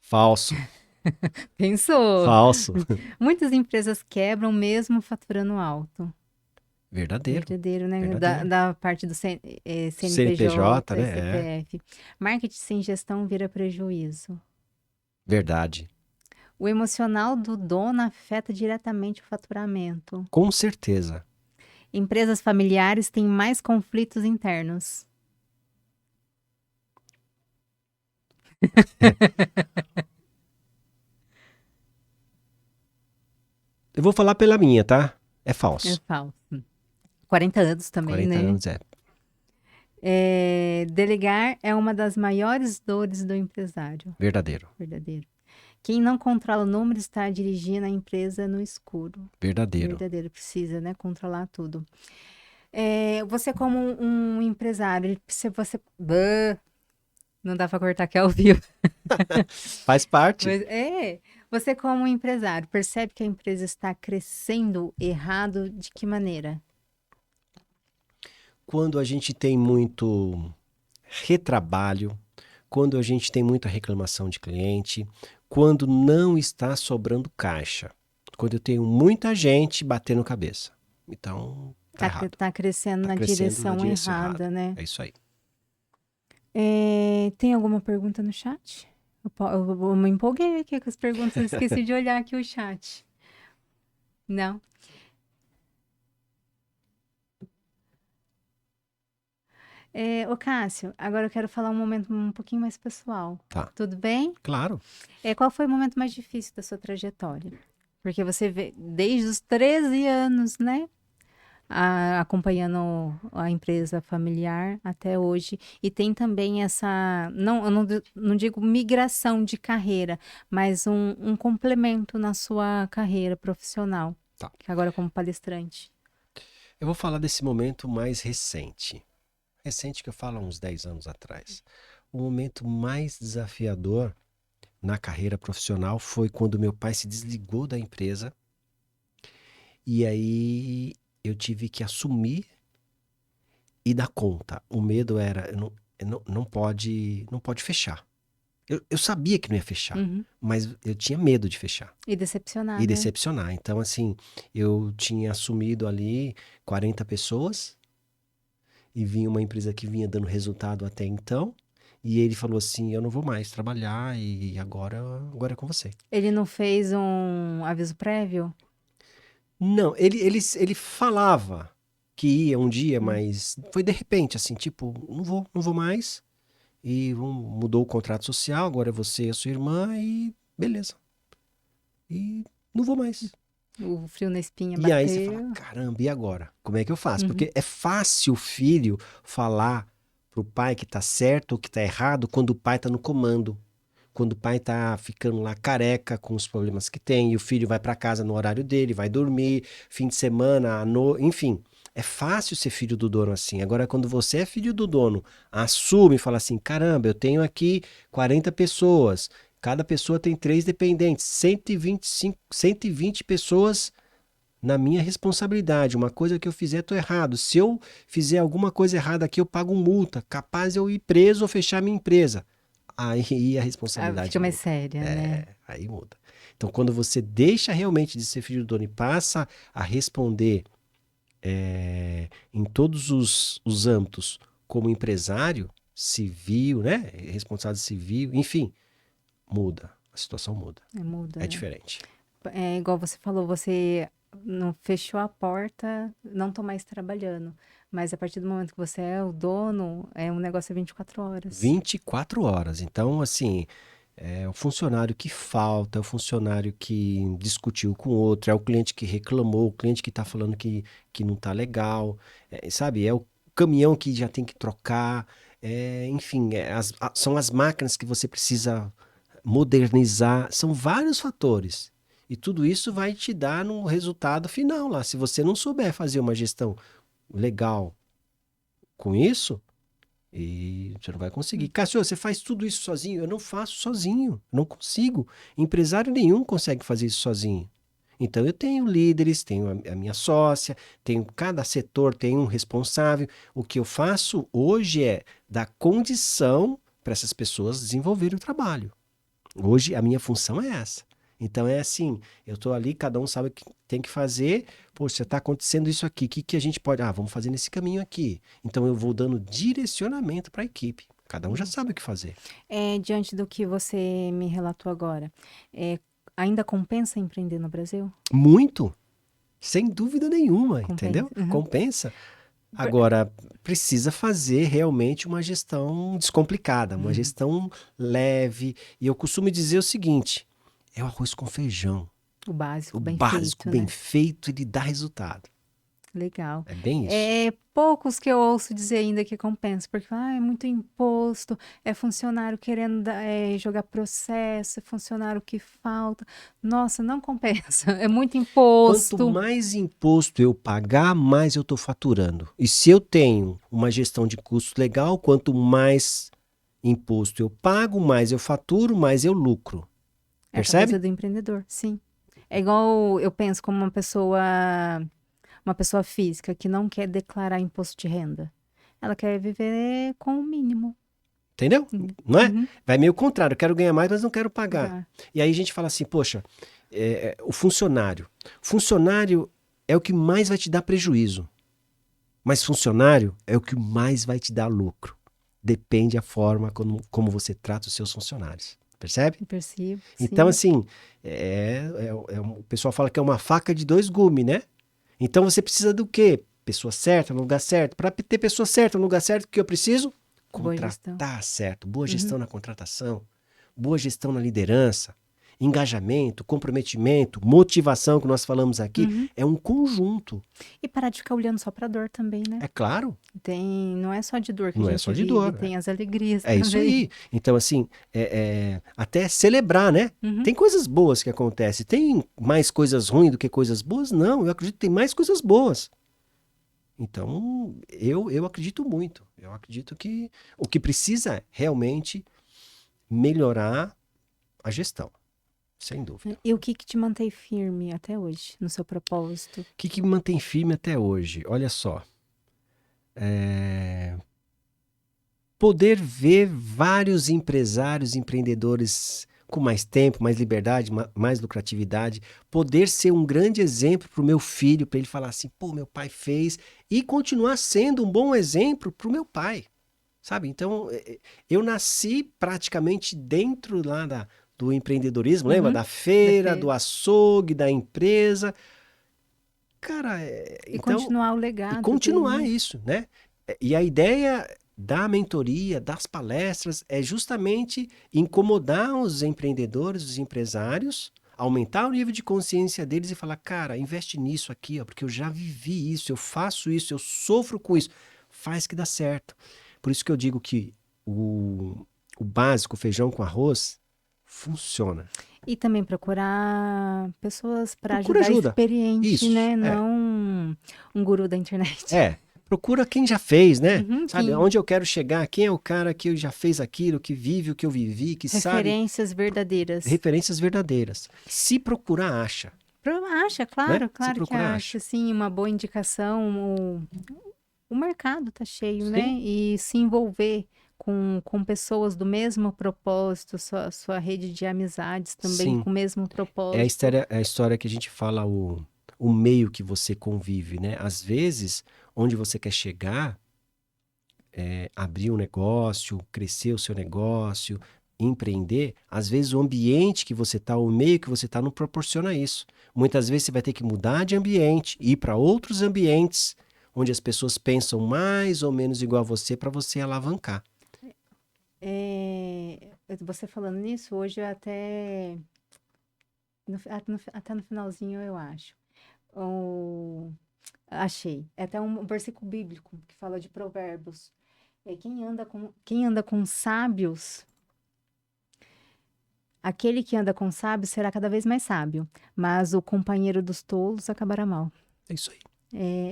Falso. Pensou? Falso. Muitas empresas quebram mesmo faturando alto. Verdadeiro. Verdadeiro, né? Da, Verdadeiro. da parte do CNPJ, CNPJ e né? É. CPF. Marketing sem gestão vira prejuízo. Verdade. O emocional do dono afeta diretamente o faturamento. Com certeza. Empresas familiares têm mais conflitos internos. Eu vou falar pela minha, tá? É É falso. falso. 40 anos também, 40 né? anos é. Delegar é uma das maiores dores do empresário. Verdadeiro. Verdadeiro. Quem não controla o número está dirigindo a empresa no escuro. Verdadeiro. Verdadeiro, precisa, né? Controlar tudo. Você como um empresário, se você... Não dá para cortar aqui ao vivo. Faz parte. Mas, você como um empresário, percebe que a empresa está crescendo errado de que maneira? Quando a gente tem muito retrabalho, quando a gente tem muita reclamação de cliente, quando não está sobrando caixa, quando eu tenho muita gente batendo cabeça. Então, tá errado. Tá crescendo Tá na crescendo na direção direção errada. errada, né? É isso aí. Tem alguma pergunta no chat? Eu me empolguei aqui com as perguntas, eu esqueci de olhar aqui o chat. Não? Ô Cássio, agora eu quero falar um momento um pouquinho mais pessoal. Tá. Tudo bem? Claro. Qual foi o momento mais difícil da sua trajetória? Porque você vê desde os 13 anos, né? Acompanhando a empresa familiar até hoje. E tem também essa, não, eu não digo migração de carreira, mas um complemento na sua carreira profissional, Tá. que agora como palestrante. Eu vou falar desse momento mais recente. Recente que eu falo há uns 10 anos atrás. O momento mais desafiador na carreira profissional foi quando meu pai se desligou da empresa e aí eu tive que assumir e dar conta. O medo era, não pode fechar. Eu sabia que não ia fechar, Uhum. mas eu tinha medo de fechar E decepcionar, e né? decepcionar. Então, assim, eu tinha assumido ali 40 pessoas e vinha uma empresa que vinha dando resultado até então. E ele falou assim, eu não vou mais trabalhar e agora é com você. Ele não fez um aviso prévio? Não, ele falava que ia um dia, Hum. mas foi de repente, assim, tipo, não vou mais. E mudou o contrato social, agora é você e a sua irmã e beleza. E não vou mais. O frio na espinha E aí você fala, bateu. caramba, e agora? Como é que eu faço? Uhum. Porque é fácil o filho falar pro pai que tá certo ou que tá errado quando o pai tá no comando. Quando o pai tá ficando lá careca com os problemas que tem, e o filho vai para casa no horário dele, vai dormir, fim de semana, enfim. É fácil ser filho do dono assim. Agora, quando você é filho do dono, assume e fala assim: caramba, eu tenho aqui 40 pessoas, cada pessoa tem 3 dependentes, 120 pessoas na minha responsabilidade. Uma coisa que eu fizer, estou errado. Se eu fizer alguma coisa errada aqui, eu pago multa, capaz de eu ir preso ou fechar minha empresa. Aí a responsabilidade Fica mais muda. séria, né? Aí muda. Então, quando você deixa realmente de ser filho do dono e passa a responder em todos os âmbitos como empresário civil, né? Responsável civil, enfim, muda. A situação muda. Muda, É né? diferente. É igual você falou, você não fechou a porta, não tô mais trabalhando. Mas a partir do momento que você é o dono, é um negócio 24 horas. 24 horas. Então, assim, é o funcionário que falta, é o funcionário que discutiu com o outro, é o cliente que reclamou, o cliente que está falando que não está legal, sabe? É o caminhão que já tem que trocar, enfim, são as máquinas que você precisa modernizar, são vários fatores. E tudo isso vai te dar no resultado final lá. Se você não souber fazer uma gestão legal com isso, e você não vai conseguir. Cássio, você faz tudo isso sozinho? Eu não faço sozinho, eu não consigo. Empresário nenhum consegue fazer isso sozinho. Então eu tenho líderes, tenho a minha sócia, tenho cada setor tem um responsável. O que eu faço hoje é dar condição para essas pessoas desenvolverem o trabalho. Hoje a minha função é essa. Então é assim, eu estou ali, cada um sabe o que tem que fazer. Poxa, está acontecendo isso aqui, o que a gente pode... vamos fazer nesse caminho aqui. Então eu vou dando direcionamento para a equipe. Cada um já sabe o que fazer. Diante do que você me relatou agora, é, ainda compensa empreender no Brasil? Muito, sem dúvida nenhuma, Compensa. entendeu? Uhum. Compensa. Agora, precisa fazer realmente uma gestão descomplicada, uma gestão leve. E eu costumo dizer o seguinte, é o arroz com feijão. O básico O bem básico, feito, bem né? feito, ele dá resultado. Legal. É bem isso. É poucos que eu ouço dizer ainda que compensa, porque é muito imposto, é funcionário querendo jogar processo, é funcionário que falta. Nossa, não compensa. É muito Quanto imposto. mais imposto eu pagar, mais eu estou faturando. E se eu tenho uma gestão de custos legal, quanto mais imposto eu pago, mais eu faturo, mais eu lucro. É a cabeça Percebe? do empreendedor, sim. É igual eu penso como uma pessoa física que não quer declarar imposto de renda. Ela quer viver com o mínimo. Entendeu? Não é? Uhum. Vai meio contrário. Eu quero ganhar mais, mas não quero pagar. Tá. E aí a gente fala assim, poxa, o funcionário. Funcionário é o que mais vai te dar prejuízo. Mas funcionário é o que mais vai te dar lucro. Depende da forma como você trata os seus funcionários. Percebe? Eu percebo, Então, sim. assim, o pessoal fala que é uma faca de dois gumes, né? Então você precisa do quê? Pessoa certa, no lugar certo. Para ter pessoa certa no lugar certo, o que eu preciso? Boa gestão. Contratar certo. Boa Uhum. gestão na contratação, boa gestão na liderança, engajamento, comprometimento, motivação, que nós falamos aqui, Uhum. é um conjunto. E parar de ficar olhando só pra dor também, né? É claro, Não é só de dor que não a é gente só de vive, dor. tem as alegrias É isso também. aí. Então, assim, até celebrar, né? Uhum. Tem coisas boas que acontecem. Tem mais coisas ruins do que coisas boas? Não, eu acredito que tem mais coisas boas. Então, eu acredito muito. Eu acredito que o que precisa é realmente melhorar a gestão, sem dúvida. E o que te mantém firme até hoje no seu propósito? O que me mantém firme até hoje? Olha só. Poder ver vários empresários, empreendedores com mais tempo, mais liberdade, mais lucratividade, poder ser um grande exemplo para o meu filho, para ele falar assim, pô, meu pai fez, e continuar sendo um bom exemplo para o meu pai. sabe? Então, eu nasci praticamente dentro lá do empreendedorismo, lembra? Uhum. Da feira, do Defeito. açougue, da empresa. Cara, E então, continuar o e legado dele, continuar né? isso, né? E a ideia da mentoria, das palestras, é justamente incomodar os empreendedores, os empresários, aumentar o nível de consciência deles e falar, cara, investe nisso aqui, ó, porque eu já vivi isso, eu faço isso, eu sofro com isso. Faz que dá certo. Por isso que eu digo que o básico, feijão com arroz, funciona. E também procurar pessoas para Procura ajudar ajuda. experiente, Isso, né? Não um guru da internet. Procura quem já fez, né? Uhum, Sabe, onde eu quero chegar, quem é o cara que já fez aquilo, que vive o que eu vivi, que sabe referências verdadeiras. referências verdadeiras. Se procurar, acha, Acha, né? claro, Se claro que procurar, acha, acha. sim, uma boa indicação. O mercado tá cheio, né? Sim, E se envolver com pessoas do mesmo propósito, sua rede de amizades também sim. com o mesmo É propósito. a história que a gente fala, o meio que você convive, né? Às vezes, onde você quer chegar, abrir um negócio, crescer o seu negócio, empreender, às vezes o ambiente que você está, o meio que você está, não proporciona isso. Muitas vezes você vai ter que mudar de ambiente, ir para outros ambientes onde as pessoas pensam mais ou menos igual a você para você alavancar. Você falando nisso, hoje eu até até no finalzinho eu acho. O- Achei. É até um versículo bíblico que fala de provérbios. Quem anda com sábios, aquele que anda com sábios será cada vez mais sábio, mas o companheiro dos tolos acabará mal. É isso aí.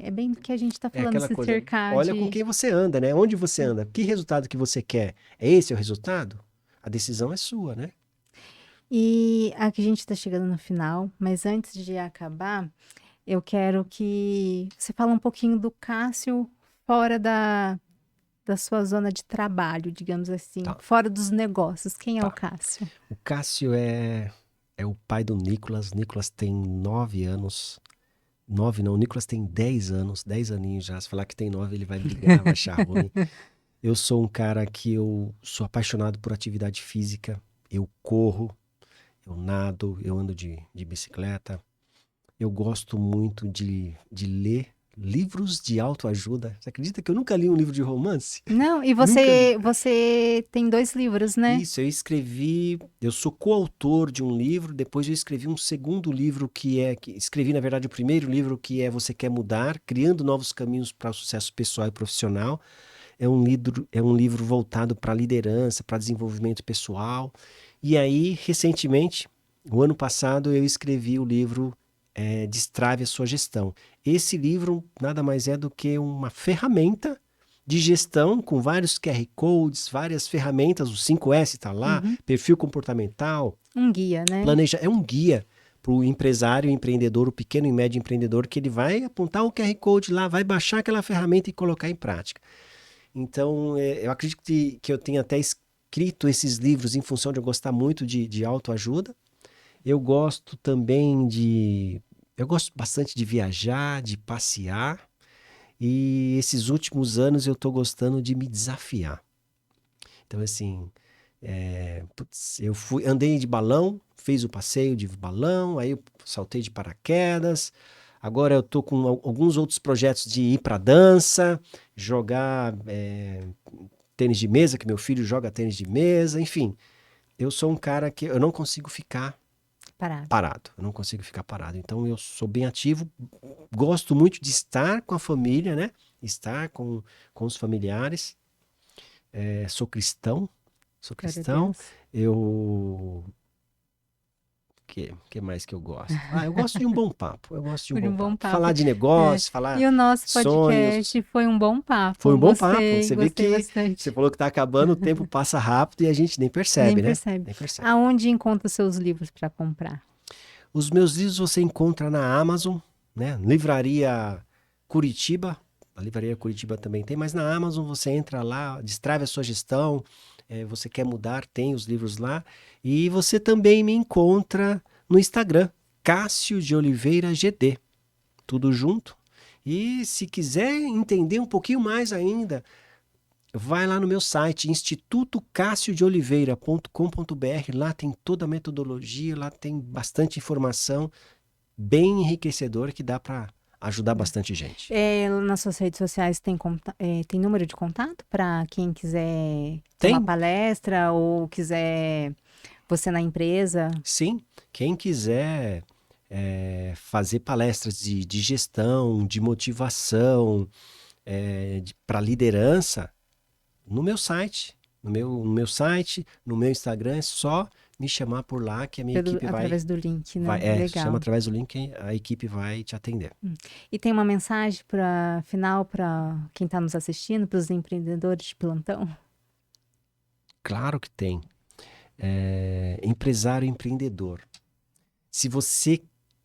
É bem do que a gente está É falando, aquela se coisa, cercar olha com de. quem você anda, né? Onde você anda? Que resultado que você quer? É esse o resultado? A decisão é sua, né? E aqui a gente está chegando no final, mas antes de acabar, eu quero que você fale um pouquinho do Cássio fora da sua zona de trabalho, digamos assim, Tá. fora dos negócios. Quem é o Tá. Cássio? O Cássio é o pai do Nicolas. Nicolas tem 9 anos. 9 não, o Nicolas tem 10 anos, 10 aninhos já. Se falar que tem 9, ele vai brigar, vai achar ruim. Eu sou um cara que eu sou apaixonado por atividade física. Eu corro, eu nado, eu ando de bicicleta. Eu gosto muito de ler livros de autoajuda. Você acredita que eu nunca li um livro de romance? Não, e Nunca li. você tem 2 livros, né? Isso, eu sou coautor de um livro, depois eu escrevi um segundo livro escrevi na verdade o primeiro livro que é Você Quer Mudar, Criando Novos Caminhos para o Sucesso Pessoal e Profissional. É um livro voltado para liderança, para desenvolvimento pessoal. E aí, recentemente, o ano passado, eu escrevi o livro Destrave a Sua Gestão. Esse livro nada mais é do que uma ferramenta de gestão com vários QR Codes, várias ferramentas, o 5S está lá, Uhum. perfil comportamental, Um guia, né? é um guia para o empresário, o empreendedor, o pequeno e médio empreendedor, que ele vai apontar o QR Code lá, vai baixar aquela ferramenta e colocar em prática. Então, eu acredito que eu tenha até escrito esses livros em função de eu gostar muito de autoajuda. Eu gosto também eu gosto bastante de viajar, de passear. E esses últimos anos eu estou gostando de me desafiar. Então, assim, andei de balão, fiz o passeio de balão, aí eu saltei de paraquedas. Agora eu tô com alguns outros projetos de ir para dança, jogar tênis de mesa, que meu filho joga tênis de mesa, enfim. Eu sou um cara que eu não consigo ficar Parado. parado, eu não consigo ficar parado. Então eu sou bem ativo, gosto muito de estar com a família, né? Estar com os familiares. Sou cristão, Glória a Deus. eu que mais que eu gosto? Eu gosto de um bom papo. Eu gosto de um Foi bom um bom papo. papo. Falar de É. negócio, falar E o nosso sonhos. podcast foi um bom Foi papo. um bom papo. Você vê Gostei que você bastante. falou que tá acabando, o tempo passa rápido e a gente nem Nem percebe, né? percebe. Nem percebe. Aonde encontra os seus livros para comprar? Os meus livros você encontra na Amazon, né? Livraria Curitiba. A Livraria Curitiba também tem, mas na Amazon você entra lá, destrave a sua gestão. Você quer mudar, tem os livros lá. E você também me encontra no Instagram, Cássio de Oliveira GD. Tudo junto. E se quiser entender um pouquinho mais ainda vai lá no meu site, institutocassiodeoliveira.com.br, lá tem toda a metodologia, lá tem bastante informação, bem enriquecedora, que dá para ajudar bastante gente. Nas suas redes sociais tem número de contato para quem quiser ter Tem? uma palestra ou quiser você na empresa? Sim, quem quiser fazer palestras de gestão, de motivação, para liderança, no meu site, no meu Instagram, é só me chamar por lá que a minha equipe Através do link, né? chama Legal. através do link que a equipe vai te atender. E tem uma mensagem final para quem está nos assistindo, para os empreendedores de plantão? Claro que tem. Empresário empreendedor. Se você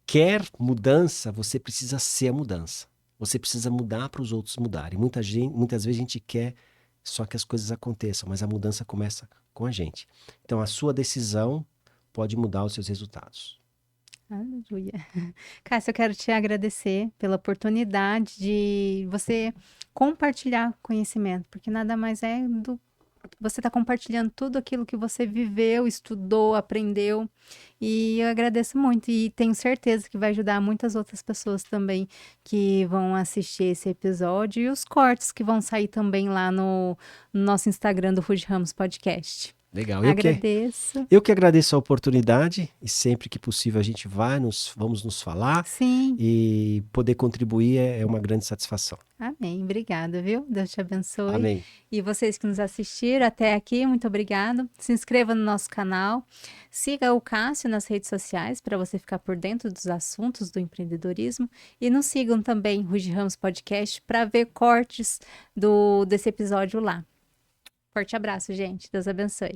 quer mudança, você precisa ser a mudança. Você precisa mudar para os outros mudarem. Muitas vezes a gente quer só que as coisas aconteçam, mas a mudança começa com a gente. Então, a sua decisão pode mudar os seus resultados. Aleluia. Cássia, eu quero te agradecer pela oportunidade de você compartilhar conhecimento, porque nada mais é do você está compartilhando tudo aquilo que você viveu, estudou, aprendeu, e eu agradeço muito e tenho certeza que vai ajudar muitas outras pessoas também que vão assistir esse episódio e os cortes que vão sair também lá no nosso Instagram do Ruge Ramos Podcast. Legal. Agradeço. Eu que agradeço a oportunidade e sempre que possível a gente vamos nos falar. Sim. E poder contribuir é uma grande satisfação. Amém. Obrigada, viu? Deus te abençoe. Amém. E vocês que nos assistiram até aqui, muito obrigado. Se inscreva no nosso canal. Siga o Cássio nas redes sociais para você ficar por dentro dos assuntos do empreendedorismo. E nos sigam também Ruge Ramos Podcast para ver cortes desse episódio lá. Forte abraço, gente. Deus abençoe.